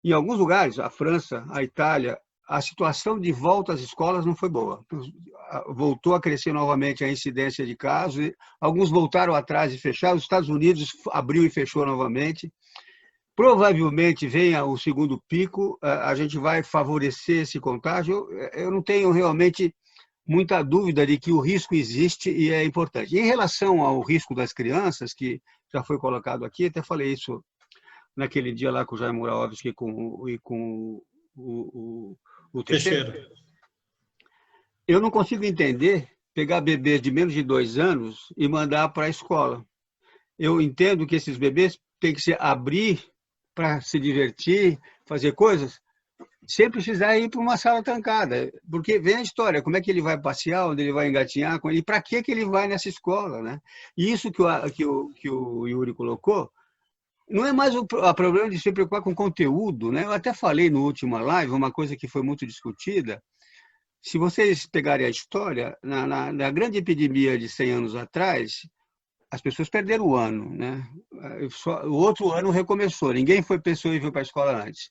Em alguns lugares, a França, a Itália, a situação de volta às escolas não foi boa. Voltou a crescer novamente a incidência de casos, alguns voltaram atrás e fecharam, os Estados Unidos abriu e fechou novamente. Provavelmente venha o segundo pico, a gente vai favorecer esse contágio. Eu não tenho realmente muita dúvida de que o risco existe e é importante. Em relação ao risco das crianças, que já foi colocado aqui, até falei isso naquele dia lá com o Jair Muraovski e com o Teixeira. Eu não consigo entender pegar bebês de menos de 2 anos e mandar para a escola. Eu entendo que esses bebês têm que se abrir para se divertir, fazer coisas, sem precisar ir para uma sala trancada. Porque vem a história, como é que ele vai passear, onde ele vai engatinhar, e para que ele vai nessa escola, né? E isso que o Yuri colocou, não é mais o problema de se preocupar com conteúdo, né? Eu até falei no último live uma coisa que foi muito discutida. Se vocês pegarem a história, na grande epidemia de 100 anos atrás, as pessoas perderam o ano, né? O outro ano recomeçou, ninguém pensou em vir para a escola antes.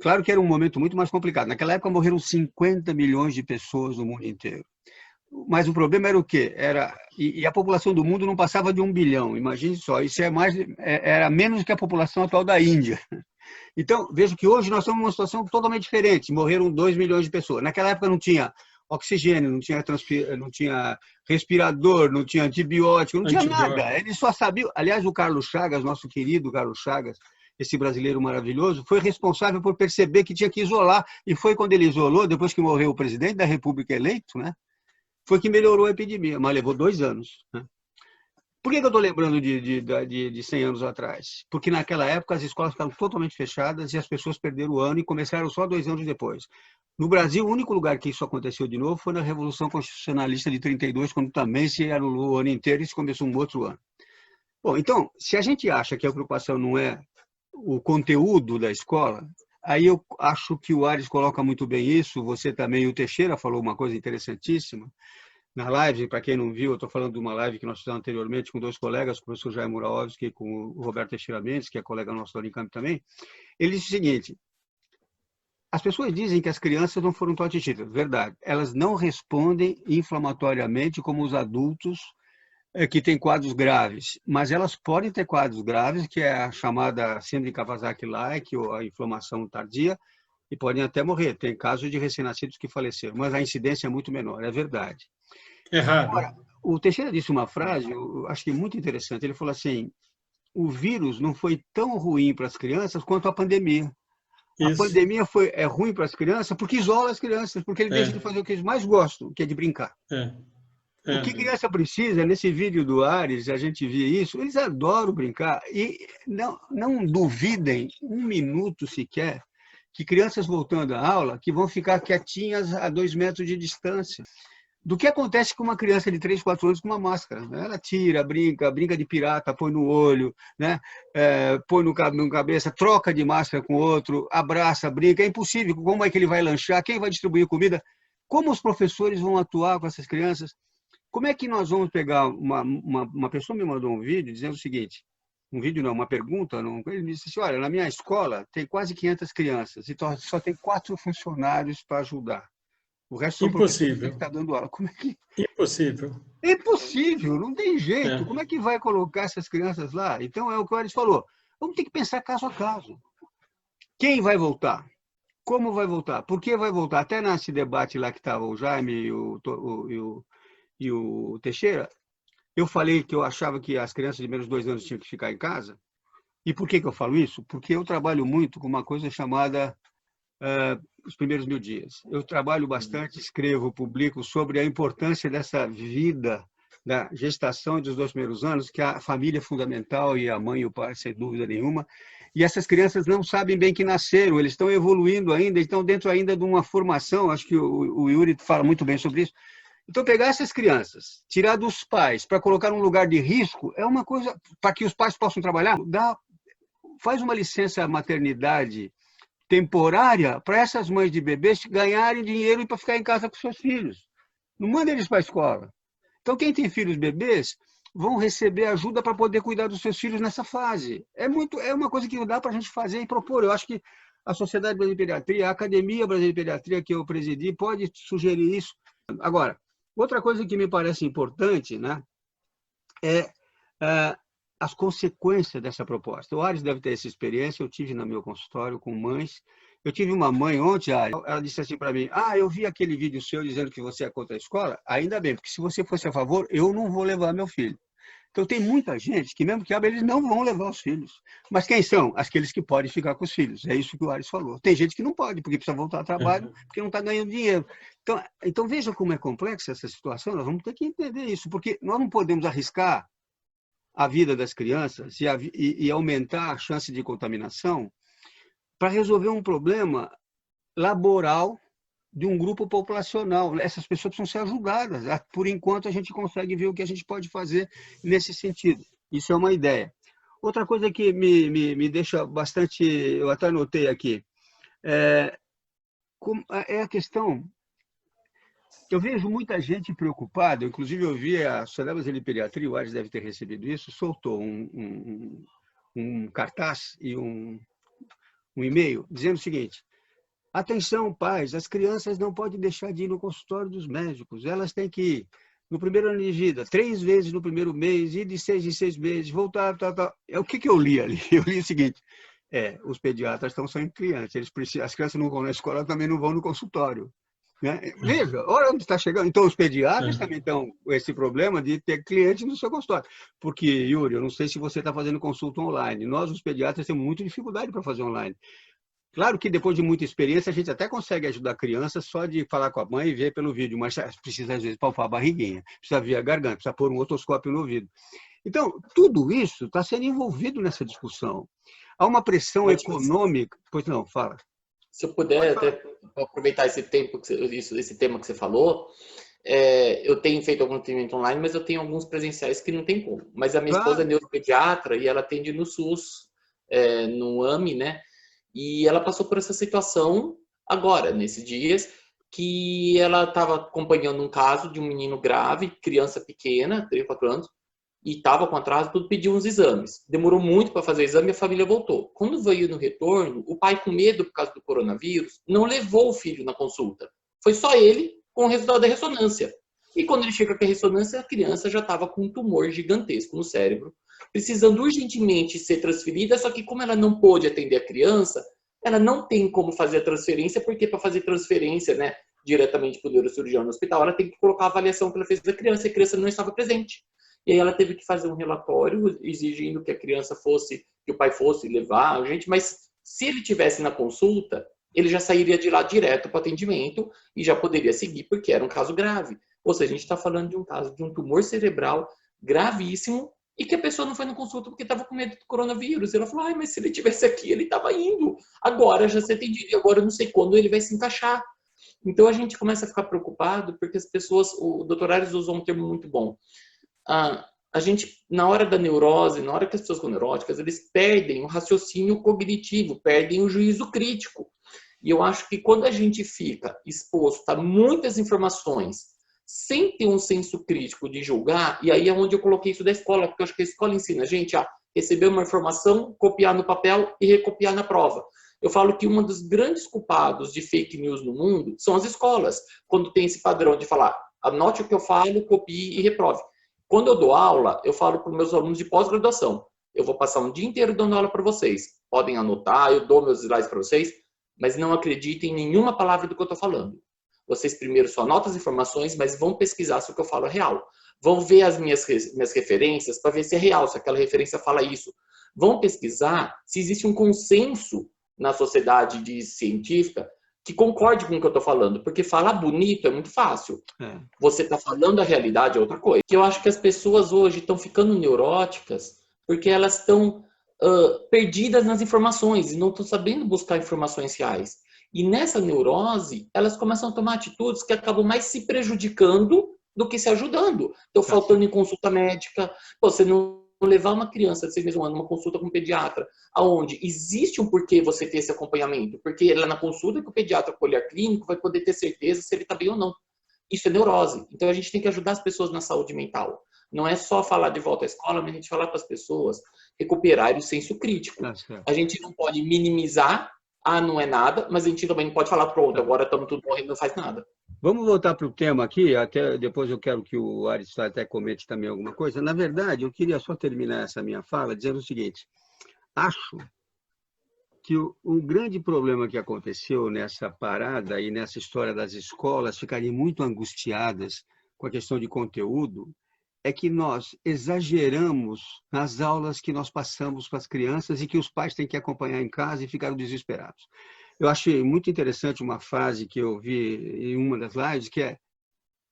Claro que era um momento muito mais complicado. Naquela época morreram 50 milhões de pessoas no mundo inteiro. Mas o problema era o quê? E a população do mundo não passava de 1 bilhão, imagine só, isso era menos que a população atual da Índia. Então, vejo que hoje nós estamos numa situação totalmente diferente, morreram 2 milhões de pessoas. Naquela época não tinha oxigênio, não tinha respirador, não tinha antibiótico, não tinha nada. Eles só sabiam. Aliás, o Carlos Chagas, nosso querido Carlos Chagas, esse brasileiro maravilhoso, foi responsável por perceber que tinha que isolar. E foi quando ele isolou, depois que morreu o presidente da República eleito, né? Foi que melhorou a epidemia, mas levou 2 anos. Né? Por que eu estou lembrando de 100 anos atrás? Porque naquela época as escolas ficaram totalmente fechadas e as pessoas perderam o ano e começaram só 2 anos depois. No Brasil, o único lugar que isso aconteceu de novo foi na Revolução Constitucionalista de 32, quando também se anulou o ano inteiro e se começou um outro ano. Bom, então, se a gente acha que a preocupação não é o conteúdo da escola, aí eu acho que o Ares coloca muito bem isso, você também, o Teixeira falou uma coisa interessantíssima. Na live, para quem não viu, eu estou falando de uma live que nós fizemos anteriormente com 2 colegas, o professor Jair Muraovski e com o Roberto Teixeira Mendes, que é colega nosso da Unicamp também. Ele disse o seguinte: as pessoas dizem que as crianças não foram todas atingidas. Verdade. Elas não respondem inflamatoriamente como os adultos que têm quadros graves, mas elas podem ter quadros graves, que é a chamada síndrome de Kawasaki-like, ou a inflamação tardia, e podem até morrer. Tem casos de recém-nascidos que faleceram, mas a incidência é muito menor, é verdade. Agora, o Teixeira disse uma frase, eu acho que muito interessante. Ele falou assim: o vírus não foi tão ruim para as crianças quanto a pandemia. Isso. A pandemia é ruim para as crianças porque isola as crianças, porque ele deixa de fazer o que eles mais gostam, que é de brincar. O que criança precisa, nesse vídeo do Ares, a gente vê isso, eles adoram brincar. E não duvidem um minuto sequer que crianças voltando à aula que vão ficar quietinhas a 2 metros de distância. Do que acontece com uma criança de 3, 4 anos com uma máscara. Né? Ela tira, brinca de pirata, põe no olho, né? Põe no cabeça, troca de máscara com outro, abraça, brinca. É impossível. Como é que ele vai lanchar? Quem vai distribuir comida? Como os professores vão atuar com essas crianças? Como é que nós vamos pegar... Uma pessoa me mandou um vídeo dizendo o seguinte, um vídeo não, uma pergunta, ele me disse assim: olha, na minha escola tem quase 500 crianças e só tem 4 funcionários para ajudar. O resto são professores que estão dando aula. Como é que... Impossível. É impossível, não tem jeito. Como é que vai colocar essas crianças lá? Então, é o que o Ares falou. Vamos ter que pensar caso a caso. Quem vai voltar? Como vai voltar? Por que vai voltar? Até nesse debate lá que estava o Jaime e o Teixeira, eu falei que eu achava que as crianças de menos de 2 anos tinham que ficar em casa. E por que eu falo isso? Porque eu trabalho muito com uma coisa chamada os primeiros 1000 dias. Eu trabalho bastante, escrevo, publico sobre a importância dessa vida, da gestação dos 2 primeiros anos, que a família é fundamental, e a mãe e o pai, sem dúvida nenhuma. E essas crianças não sabem bem que nasceram, eles estão evoluindo ainda, estão dentro ainda de uma formação, acho que o Yuri fala muito bem sobre isso. Então, pegar essas crianças, tirar dos pais para colocar num lugar de risco, é uma coisa, para que os pais possam trabalhar, faz uma licença maternidade temporária para essas mães de bebês ganharem dinheiro e para ficar em casa com seus filhos. Não manda eles para a escola. Então, quem tem filhos bebês vão receber ajuda para poder cuidar dos seus filhos nessa fase. É uma coisa que dá para a gente fazer e propor. Eu acho que a Sociedade Brasileira de Pediatria, a Academia Brasileira de Pediatria que eu presidi, pode sugerir isso. Agora, outra coisa que me parece importante, né, é as consequências dessa proposta. O Ares deve ter essa experiência, eu tive no meu consultório com mães. Eu tive uma mãe ontem, Ares, ela disse assim para mim: eu vi aquele vídeo seu dizendo que você é contra a escola. Ainda bem, porque se você fosse a favor, eu não vou levar meu filho. Então, tem muita gente que, mesmo que abra, eles não vão levar os filhos. Mas quem são? Aqueles que podem ficar com os filhos. É isso que o Ares falou. Tem gente que não pode, porque precisa voltar ao trabalho, porque não está ganhando dinheiro. Então, veja como é complexa essa situação. Nós vamos ter que entender isso, porque nós não podemos arriscar a vida das crianças e aumentar a chance de contaminação para resolver um problema laboral de um grupo populacional. Essas pessoas precisam ser ajudadas. Por enquanto, a gente consegue ver o que a gente pode fazer nesse sentido. Isso é uma ideia. Outra coisa que me deixa bastante... Eu até anotei aqui. É a questão... Eu vejo muita gente preocupada, inclusive eu vi a Sociedade Brasileira de Pediatria, o Ares deve ter recebido isso, soltou um cartaz e um e-mail dizendo o seguinte: Atenção, pais, as crianças não podem deixar de ir no consultório dos médicos. Elas têm que ir no primeiro ano de vida, 3 vezes no primeiro mês, ir de 6 em 6 meses, voltar, tal, tal. O que eu li ali? Eu li o seguinte, os pediatras estão sendo crianças, eles precisam, as crianças não vão na escola, também não vão no consultório. Né? Veja, olha onde está chegando. Então, os pediatras também estão com esse problema de ter clientes no seu consultório. Porque, Yuri, eu não sei se você está fazendo consulta online. Nós, os pediatras, temos muita dificuldade para fazer online. Claro que depois de muita experiência, a gente até consegue ajudar a criança só de falar com a mãe e ver pelo vídeo, mas precisa, às vezes, palpar a barriguinha, precisa ver a garganta, precisa pôr um otoscópio no ouvido. Então, tudo isso está sendo envolvido nessa discussão. Há uma pressão econômica... Pois não, fala. Se eu puder até aproveitar esse tema que você falou, eu tenho feito algum atendimento online, mas eu tenho alguns presenciais que não tem como. Mas a minha esposa é neuropediatra e ela atende no SUS, no AME, né? E ela passou por essa situação agora, nesses dias, que ela estava acompanhando um caso de um menino grave, criança pequena, 3, 4 anos, e estava com atraso, tudo, pediu uns exames. Demorou muito para fazer o exame e a família voltou. Quando veio no retorno, o pai, com medo por causa do coronavírus, não levou o filho na consulta. Foi só ele com o resultado da ressonância. E quando ele chega com a ressonância, a criança já estava com um tumor gigantesco no cérebro, precisando urgentemente ser transferida, só que como ela não pôde atender a criança, ela não tem como fazer a transferência, porque para fazer transferência, né, diretamente para o neurocirurgião no hospital, ela tem que colocar a avaliação que ela fez da criança, e a criança não estava presente. E aí ela teve que fazer um relatório exigindo que a criança fosse, que o pai fosse levar a gente, mas se ele tivesse na consulta, ele já sairia de lá direto para o atendimento e já poderia seguir, porque era um caso grave. Ou seja, a gente está falando de um caso de um tumor cerebral gravíssimo e que a pessoa não foi na consulta porque estava com medo do coronavírus. Ela falou, mas se ele tivesse aqui, ele estava indo. Agora já se atendido e agora eu não sei quando ele vai se encaixar. Então a gente começa a ficar preocupado porque as pessoas, o Dr. Aires usou um termo muito bom. A gente, na hora da neurose, na hora que as pessoas ficam neuróticas, eles perdem o raciocínio cognitivo, perdem o juízo crítico. E eu acho que quando a gente fica exposto a muitas informações, sem ter um senso crítico de julgar, e aí é onde eu coloquei isso da escola, porque eu acho que a escola ensina a gente a receber uma informação, copiar no papel e recopiar na prova. Eu falo que um dos grandes culpados de fake news no mundo são as escolas, quando tem esse padrão de falar, anote o que eu falo, copie e reprove. Quando eu dou aula, eu falo para os meus alunos de pós-graduação, eu vou passar um dia inteiro dando aula para vocês. Podem anotar, eu dou meus slides para vocês, mas não acreditem em nenhuma palavra do que eu estou falando. Vocês primeiro só anotam as informações, mas vão pesquisar se o que eu falo é real. Vão ver as minhas referências para ver se é real, se aquela referência fala isso. Vão pesquisar se existe um consenso na sociedade científica que concorde com o que eu estou falando, porque falar bonito é muito fácil. Você está falando a realidade é outra coisa. Eu acho que as pessoas hoje estão ficando neuróticas porque elas estão perdidas nas informações e não estão sabendo buscar informações reais. E nessa neurose, elas começam a tomar atitudes que acabam mais se prejudicando do que se ajudando. Então, faltando em consulta médica, você não levar uma criança de 6 meses, um ano, uma consulta com um pediatra, aonde existe um porquê você ter esse acompanhamento, porque é na consulta que o pediatra com o olhar clínico vai poder ter certeza se ele está bem ou não. Isso é neurose. Então, a gente tem que ajudar as pessoas na saúde mental. Não é só falar de volta à escola, mas a gente falar para as pessoas recuperarem o senso crítico. A gente não pode minimizar, não é nada, mas a gente também não pode falar, pronto, agora estamos tudo morrendo, não faz nada. Vamos voltar para o tema aqui, até depois eu quero que o Aires até comente também alguma coisa. Na verdade, eu queria só terminar essa minha fala dizendo o seguinte, acho que o grande problema que aconteceu nessa parada e nessa história das escolas ficarem muito angustiadas com a questão de conteúdo é que nós exageramos nas aulas que nós passamos para as crianças e que os pais têm que acompanhar em casa e ficaram desesperados. Eu achei muito interessante uma frase que eu vi em uma das lives, que é,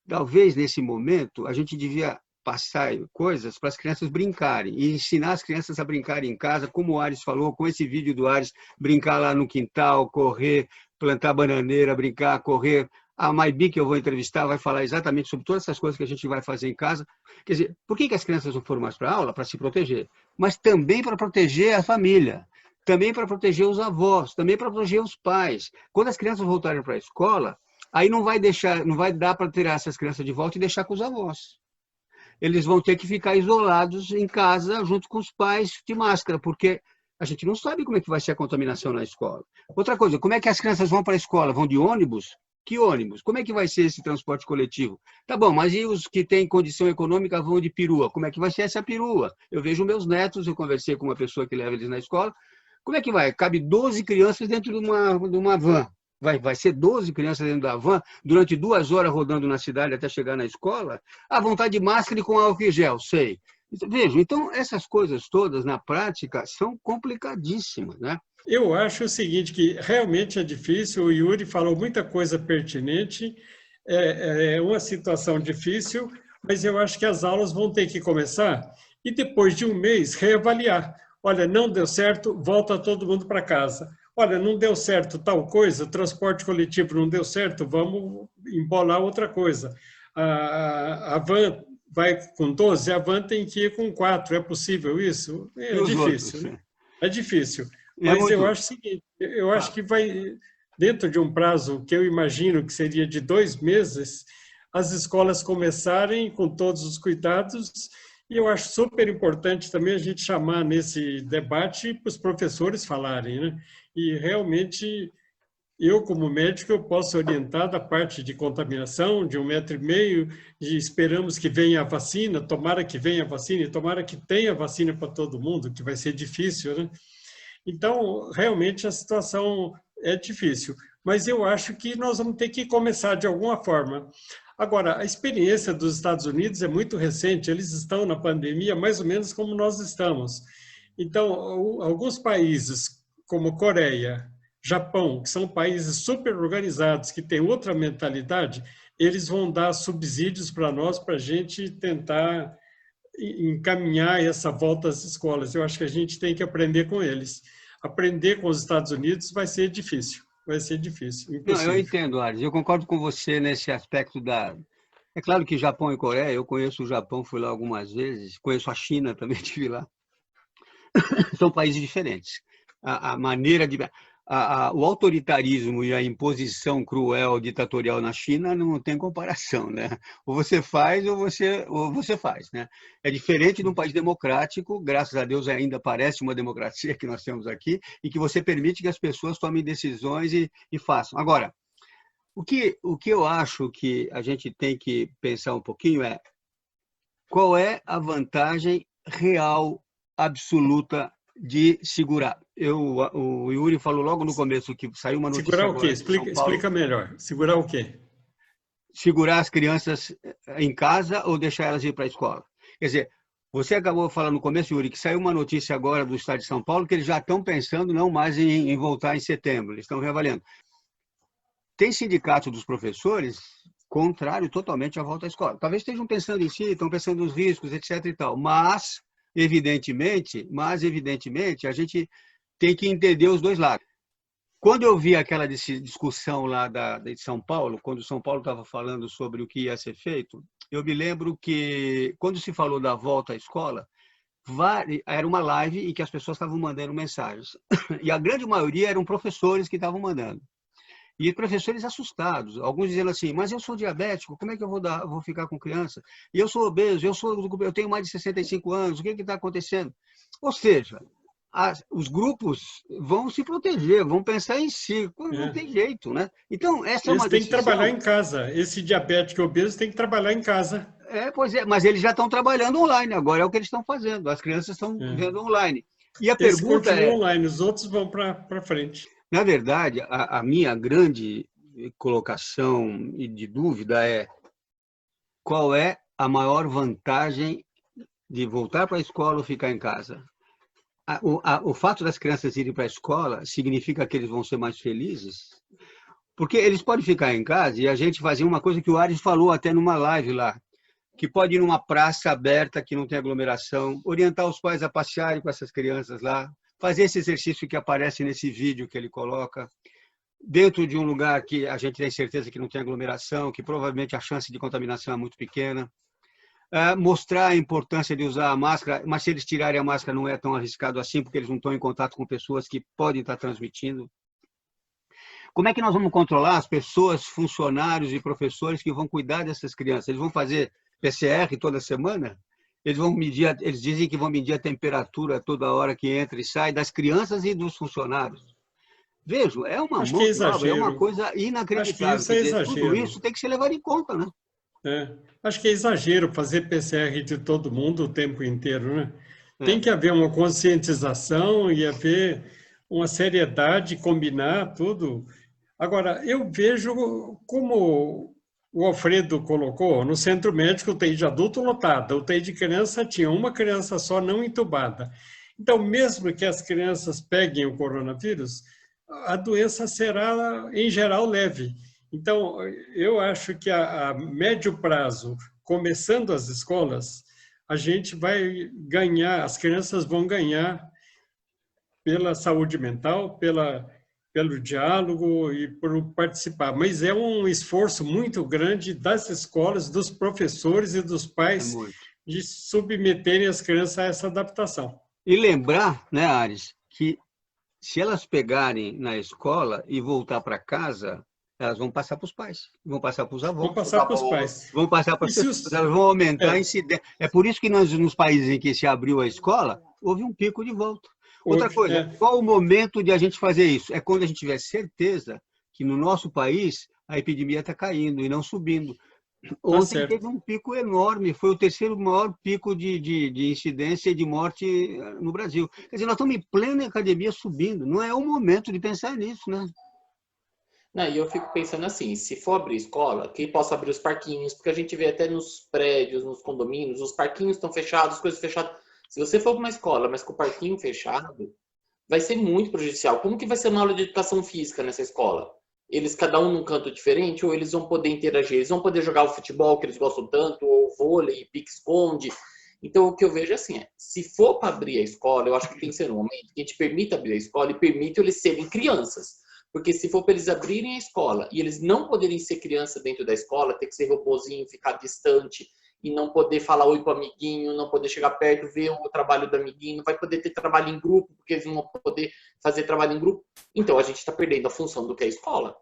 talvez nesse momento a gente devia passar coisas para as crianças brincarem e ensinar as crianças a brincarem em casa, como o Aires falou, com esse vídeo do Aires, brincar lá no quintal, correr, plantar bananeira, brincar, correr. A Maybi, que eu vou entrevistar, vai falar exatamente sobre todas essas coisas que a gente vai fazer em casa. Quer dizer, por que as crianças não foram mais para a aula? Para se proteger. Mas também para proteger a família, também para proteger os avós, também para proteger os pais. Quando as crianças voltarem para a escola, aí não vai dar para tirar essas crianças de volta e deixar com os avós. Eles vão ter que ficar isolados em casa, junto com os pais, de máscara, porque A gente não sabe como é que vai ser a contaminação na escola. Outra coisa, como é que as crianças vão para a escola? Vão de ônibus? Que ônibus? Como é que vai ser esse transporte coletivo? Tá bom, mas e os que têm condição econômica vão de perua? Como é que vai ser essa perua? Eu vejo meus netos, eu conversei com uma pessoa que leva eles na escola. Como é que vai? Cabe 12 crianças dentro de uma van. Vai ser 12 crianças dentro da van durante 2 horas rodando na cidade até chegar na escola? À vontade de máscara e com álcool em gel, sei. Veja, então essas coisas todas, na prática, são complicadíssimas, né? Eu acho o seguinte, que realmente é difícil, o Yuri falou muita coisa pertinente, é uma situação difícil, mas eu acho que as aulas vão ter que começar e depois de um mês reavaliar. Olha, não deu certo, volta todo mundo para casa. Olha, não deu certo tal coisa, transporte coletivo não deu certo, vamos embolar outra coisa. A van vai com 12, a van tem que ir com 4. É possível isso? É difícil, né? É difícil. Mas eu acho o seguinte, eu acho que vai, dentro de um prazo que eu imagino que seria de 2 meses, as escolas começarem com todos os cuidados, e eu acho super importante também a gente chamar nesse debate para os professores falarem, né? E realmente, eu como médico, eu posso orientar da parte de contaminação, de 1,5 metro, e esperamos que venha a vacina, tomara que venha a vacina, e tomara que tenha vacina para todo mundo, que vai ser difícil, né? Então, realmente, a situação é difícil, mas eu acho que nós vamos ter que começar de alguma forma. Agora, a experiência dos Estados Unidos é muito recente, eles estão na pandemia mais ou menos como nós estamos. Então, alguns países, como Coreia, Japão, que são países super organizados, que têm outra mentalidade, eles vão dar subsídios para nós, para a gente tentar encaminhar essa volta às escolas. Eu acho que a gente tem que aprender com eles. Aprender com os Estados Unidos vai ser difícil, impossível. Não, eu entendo, Ares, eu concordo com você nesse aspecto da... É claro que Japão e Coreia, eu conheço o Japão, fui lá algumas vezes, conheço a China, também estive lá. São países diferentes. A maneira de... O autoritarismo e a imposição cruel, ditatorial na China não tem comparação, né? Ou você faz ou você faz, né? É diferente de um país democrático, graças a Deus ainda parece uma democracia que nós temos aqui, e que você permite que as pessoas tomem decisões e façam. Agora, o que eu acho que a gente tem que pensar um pouquinho é qual é a vantagem real, absoluta, de segurar. O Yuri falou logo no começo que saiu uma notícia. Segurar o quê? Explica melhor. Segurar o quê? Segurar as crianças em casa ou deixar elas ir para a escola. Quer dizer, você acabou de falar no começo, Yuri, que saiu uma notícia agora do Estado de São Paulo que eles já estão pensando não mais em voltar em setembro, eles estão reavaliando. Tem sindicato dos professores contrário totalmente à volta à escola. Talvez estejam pensando em si, estão pensando nos riscos, etc. e tal, mas evidentemente, a gente tem que entender os dois lados. Quando eu vi aquela discussão lá de São Paulo, quando São Paulo estava falando sobre o que ia ser feito, eu me lembro que, quando se falou da volta à escola, era uma live em que as pessoas estavam mandando mensagens. E a grande maioria eram professores que estavam mandando. E professores assustados, alguns dizendo assim, mas eu sou diabético, como é que eu vou ficar com criança? E eu sou obeso, eu tenho mais de 65 anos, o que está acontecendo? Ou seja, os grupos vão se proteger, vão pensar em si, não tem jeito, né? Então, essa é uma decisão... Eles têm que trabalhar em casa, esse diabético obeso tem que trabalhar em casa. Pois é, mas eles já estão trabalhando online, agora é o que eles estão fazendo, as crianças estão vendo online. E a pergunta é... online, os outros vão para frente. Na verdade, a minha grande colocação de dúvida é qual é a maior vantagem de voltar para a escola ou ficar em casa? O fato das crianças irem para a escola significa que eles vão ser mais felizes? Porque eles podem ficar em casa e a gente fazer uma coisa que o Ares falou até numa live lá, que pode ir numa praça aberta que não tem aglomeração, orientar os pais a passearem com essas crianças lá, fazer esse exercício que aparece nesse vídeo que ele coloca, dentro de um lugar que a gente tem certeza que não tem aglomeração, que provavelmente a chance de contaminação é muito pequena. Mostrar a importância de usar a máscara, mas se eles tirarem a máscara não é tão arriscado assim, porque eles não estão em contato com pessoas que podem estar transmitindo. Como é que nós vamos controlar as pessoas, funcionários e professores que vão cuidar dessas crianças? Eles vão fazer PCR toda semana? Eles dizem que vão medir a temperatura toda hora que entra e sai das crianças e dos funcionários. Vejo, é uma Acho que é mão de obra, é uma exagero. coisa Acho que inacreditável. isso Quer é dizer, tudo exagero. isso tem que ser levado em conta, né? É. Acho que é exagero fazer PCR de todo mundo o tempo inteiro, né? Tem É. que haver uma conscientização e haver uma seriedade, combinar tudo. Agora, eu vejo como o Alfredo colocou, no centro médico, UTI de adulto lotada, UTI de criança tinha uma criança só não entubada. Então, mesmo que as crianças peguem o coronavírus, a doença será, em geral, leve. Então, eu acho que a médio prazo, começando as escolas, a gente vai ganhar, as crianças vão ganhar pela saúde mental, pelo diálogo e por participar. Mas é um esforço muito grande das escolas, dos professores e dos É pais muito. de submeterem as crianças a essa adaptação. E lembrar, né, Ares, que se elas pegarem na escola e voltar para casa, elas vão passar para os pais, vão passar para os Vão avós, passar para os pais. vão passar para E as se pessoas, os... elas vão aumentar a É, incidência. É por isso que nos países em que se abriu a escola, houve um pico de volta. Outra houve, coisa, qual o momento de a gente fazer isso? É quando a gente tiver certeza que no nosso país a epidemia está caindo e não subindo. tá Ontem teve certo. um pico enorme, foi o terceiro maior pico de incidência e de morte no Brasil. Quer dizer, nós estamos em plena academia subindo, não é o momento de pensar nisso, né? Não, e eu fico pensando assim, se for abrir escola, que possa abrir os parquinhos, porque a gente vê até nos prédios, nos condomínios, os parquinhos estão fechados, as coisas fechadas. Se você for para uma escola, mas com o parquinho fechado, vai ser muito prejudicial. Como que vai ser uma aula de educação física nessa escola? Eles, cada um num canto diferente, ou eles vão poder interagir? Eles vão poder jogar o futebol que eles gostam tanto, ou vôlei, pique-esconde. Então, o que eu vejo é assim, se for para abrir a escola, eu acho que tem que ser um momento que a gente permita abrir a escola e permita eles serem crianças. Porque se for para eles abrirem a escola e eles não poderem ser criança dentro da escola, ter que ser robozinho, ficar distante e não poder falar oi para o amiguinho, não poder chegar perto, ver o trabalho do amiguinho, não vai poder ter trabalho em grupo, porque eles não vão poder fazer trabalho em grupo. Então a gente está perdendo a função do que é a escola.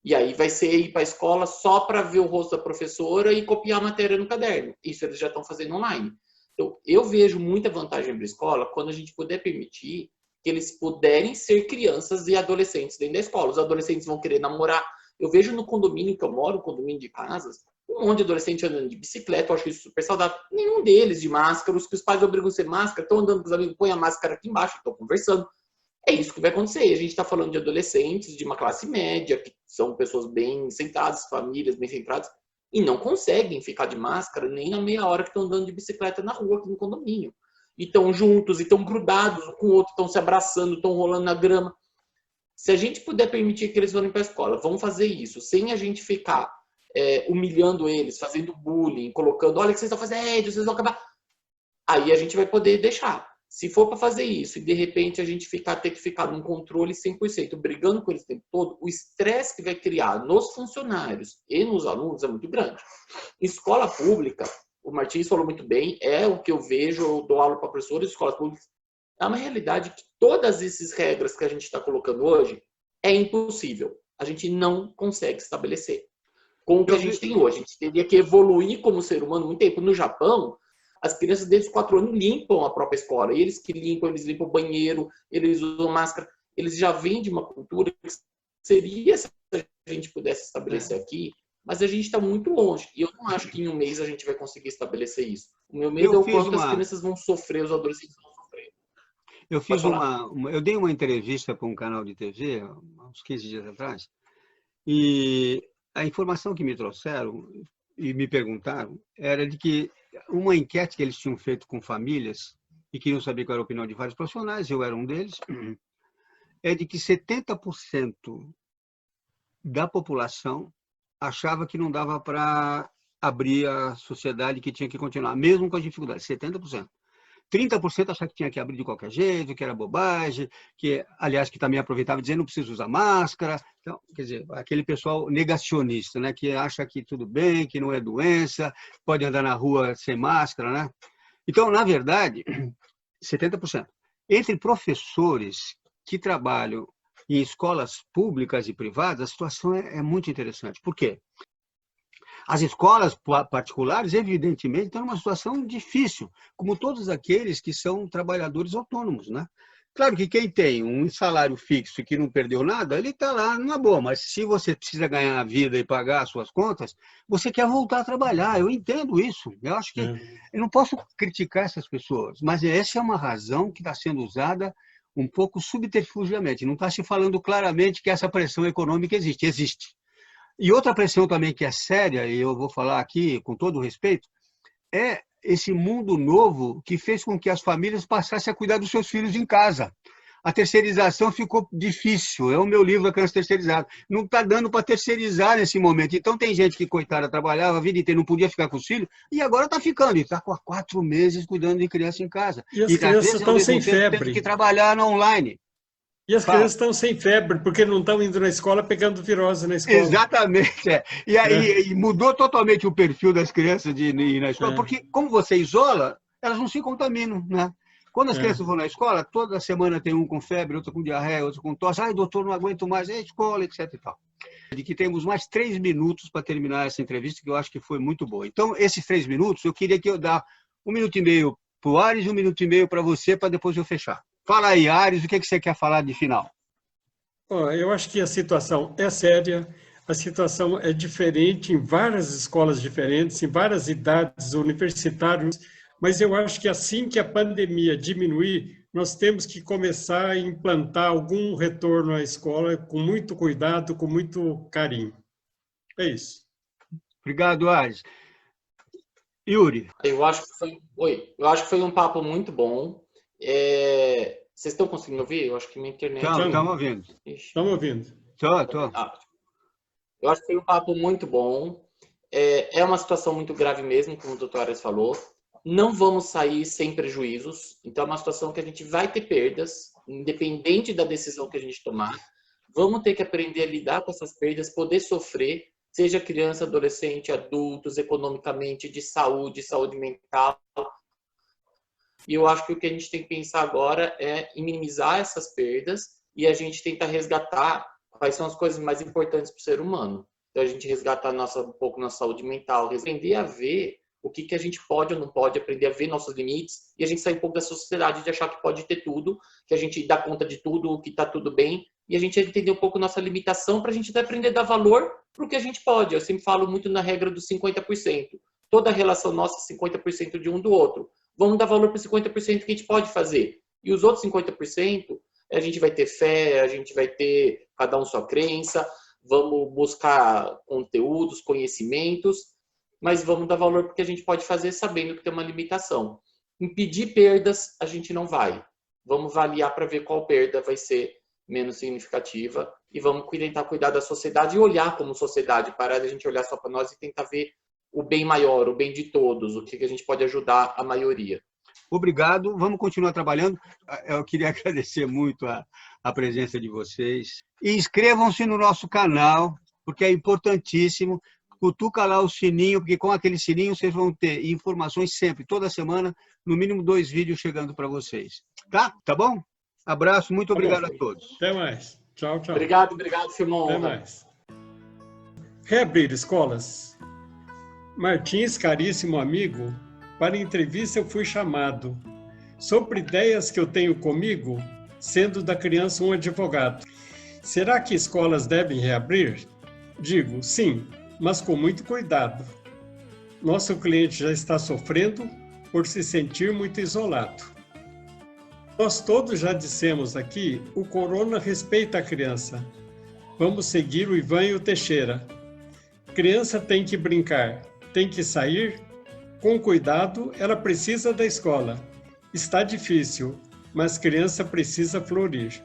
E aí vai ser ir para a escola só para ver o rosto da professora e copiar a matéria no caderno. Isso eles já estão fazendo online. Então, eu vejo muita vantagem para a escola quando a gente puder permitir que eles puderem ser crianças e adolescentes dentro da escola. Os adolescentes vão querer namorar. Eu vejo no condomínio que eu moro, condomínio de casas, um monte de adolescente andando de bicicleta, eu acho isso super saudável. Nenhum deles de máscara, os que os pais obrigam a ser máscara, estão andando com os amigos, põe a máscara aqui embaixo, estão conversando. É isso que vai acontecer. A gente está falando de adolescentes de uma classe média, que são pessoas bem centradas, famílias bem centradas, e não conseguem ficar de máscara nem na meia hora que estão andando de bicicleta na rua, aqui no condomínio. E estão juntos, e estão grudados um com o outro, estão se abraçando, estão rolando na grama. Se a gente puder permitir que eles vão para a escola, vão fazer isso, sem a gente ficar humilhando eles, fazendo bullying, colocando, olha o que vocês estão fazendo, vocês vão acabar. Aí a gente vai poder deixar. Se for para fazer isso e de repente a gente ter que ficar num controle 100%, brigando com eles o tempo todo, o estresse que vai criar nos funcionários e nos alunos é muito grande. Escola pública, o Martins falou muito bem, é o que eu vejo, eu dou aula para professores de escolas públicas, é uma realidade que todas essas regras que a gente está colocando hoje é impossível. A gente não consegue estabelecer. Com o que a gente tem hoje, a gente teria que evoluir como ser humano muito tempo. No Japão, as crianças desde os 4 anos limpam a própria escola. E eles que limpam, eles limpam o banheiro, eles usam máscara. Eles já vêm de uma cultura que seria se a gente pudesse estabelecer aqui, mas a gente está muito longe. E eu não acho que em um mês a gente vai conseguir estabelecer isso. O meu medo é o quanto as crianças vão sofrer, os adolescentes vão sofrer. Eu dei uma entrevista para um canal de TV, há uns 15 dias atrás, e a informação que me trouxeram e me perguntaram era de que uma enquete que eles tinham feito com famílias e queriam saber qual era a opinião de vários profissionais, eu era um deles, é de que 70% da população achava que não dava para abrir a sociedade, que tinha que continuar, mesmo com as dificuldades, 70%. 30% achava que tinha que abrir de qualquer jeito, que era bobagem, que, aliás, que também aproveitava dizer não precisa usar máscara. Então, quer dizer, aquele pessoal negacionista, né, que acha que tudo bem, que não é doença, pode andar na rua sem máscara, né? Então, na verdade, 70%. Entre professores que trabalham em escolas públicas e privadas, a situação é muito interessante. Por quê? As escolas particulares, evidentemente, estão numa situação difícil, como todos aqueles que são trabalhadores autônomos, né? Claro que quem tem um salário fixo e que não perdeu nada, ele está lá numa boa, mas se você precisa ganhar a vida e pagar as suas contas, você quer voltar a trabalhar. Eu entendo isso. Eu acho que eu não posso criticar essas pessoas, mas essa é uma razão que está sendo usada um pouco subterfugiamente. Não está se falando claramente que essa pressão econômica existe. Existe. E outra pressão também que é séria, e eu vou falar aqui com todo respeito, é esse mundo novo que fez com que as famílias passassem a cuidar dos seus filhos em casa. A terceirização ficou difícil. É o meu livro, A Criança Terceirizada. Não está dando para terceirizar nesse momento. Então, tem gente que, coitada, trabalhava a vida inteira, não podia ficar com os filhos, e agora está ficando. E está com 4 meses cuidando de criança em casa. E as crianças estão sem febre. Tem que trabalhar no online. E as crianças estão sem febre, porque não estão indo na escola pegando virose na escola. Exatamente. E aí mudou totalmente o perfil das crianças de ir na escola, porque como você isola, elas não se contaminam, né? Quando as crianças vão na escola, toda semana tem um com febre, outro com diarreia, outro com tosse. Ai, doutor, não aguento mais, é escola, etc. e tal. De que temos mais 3 minutos para terminar essa entrevista, que eu acho que foi muito boa. Então, esses 3 minutos, eu queria que eu dar 1 minuto e meio para o Ares e 1 minuto e meio para você, para depois eu fechar. Fala aí, Ares, o que você quer falar de final? Eu acho que a situação é séria, a situação é diferente em várias escolas diferentes, em várias idades, universitários, mas eu acho que assim que a pandemia diminuir, nós temos que começar a implantar algum retorno à escola com muito cuidado, com muito carinho. É isso. Obrigado, Ares. Yuri. Eu acho que foi um papo muito bom. Vocês estão conseguindo ouvir? Eu acho que minha internet... Estamos ouvindo. Estamos ouvindo. Estou. Eu acho que foi um papo muito bom. É uma situação muito grave mesmo, como o doutor Ares falou. Não vamos sair sem prejuízos. Então, é uma situação que a gente vai ter perdas, independente da decisão que a gente tomar. Vamos ter que aprender a lidar com essas perdas, poder sofrer, seja criança, adolescente, adultos, economicamente, de saúde mental. E eu acho que o que a gente tem que pensar agora é em minimizar essas perdas e a gente tentar resgatar quais são as coisas mais importantes para o ser humano. Então, a gente resgatar um pouco nossa saúde mental, aprender a ver o que a gente pode ou não pode, aprender a ver nossos limites e a gente sair um pouco da sociedade de achar que pode ter tudo, que a gente dá conta de tudo, que está tudo bem, e a gente entender um pouco nossa limitação para a gente aprender a dar valor para o que a gente pode. Eu sempre falo muito na regra dos 50%. Toda relação nossa é 50% de um do outro. Vamos dar valor para 50% que a gente pode fazer. E os outros 50%, a gente vai ter fé, a gente vai ter cada um sua crença, vamos buscar conteúdos, conhecimentos, mas vamos dar valor porque a gente pode fazer sabendo que tem uma limitação. Impedir perdas, a gente não vai. Vamos avaliar para ver qual perda vai ser menos significativa e vamos tentar cuidar da sociedade e olhar como sociedade, parar de a gente olhar só para nós e tentar ver o bem maior, o bem de todos, o que a gente pode ajudar a maioria. Obrigado, vamos continuar trabalhando. Eu queria agradecer muito a presença de vocês. E inscrevam-se no nosso canal, porque é importantíssimo. Cutuca lá o sininho, porque com aquele sininho vocês vão ter informações sempre, toda semana, no mínimo 2 vídeos chegando para vocês. Tá bom? Abraço, muito obrigado a todos. Até mais. Tchau, tchau. Obrigado, Firmão. Até mais. Reabrir escolas. Martins, caríssimo amigo, para entrevista eu fui chamado. Sobre ideias que eu tenho comigo, sendo da criança um advogado. Será que escolas devem reabrir? Digo, sim, mas com muito cuidado. Nosso cliente já está sofrendo por se sentir muito isolado. Nós todos já dissemos aqui, o corona respeita a criança. Vamos seguir o Ivan e o Teixeira. Criança tem que brincar, tem que sair. Com cuidado, ela precisa da escola. Está difícil, mas criança precisa florir.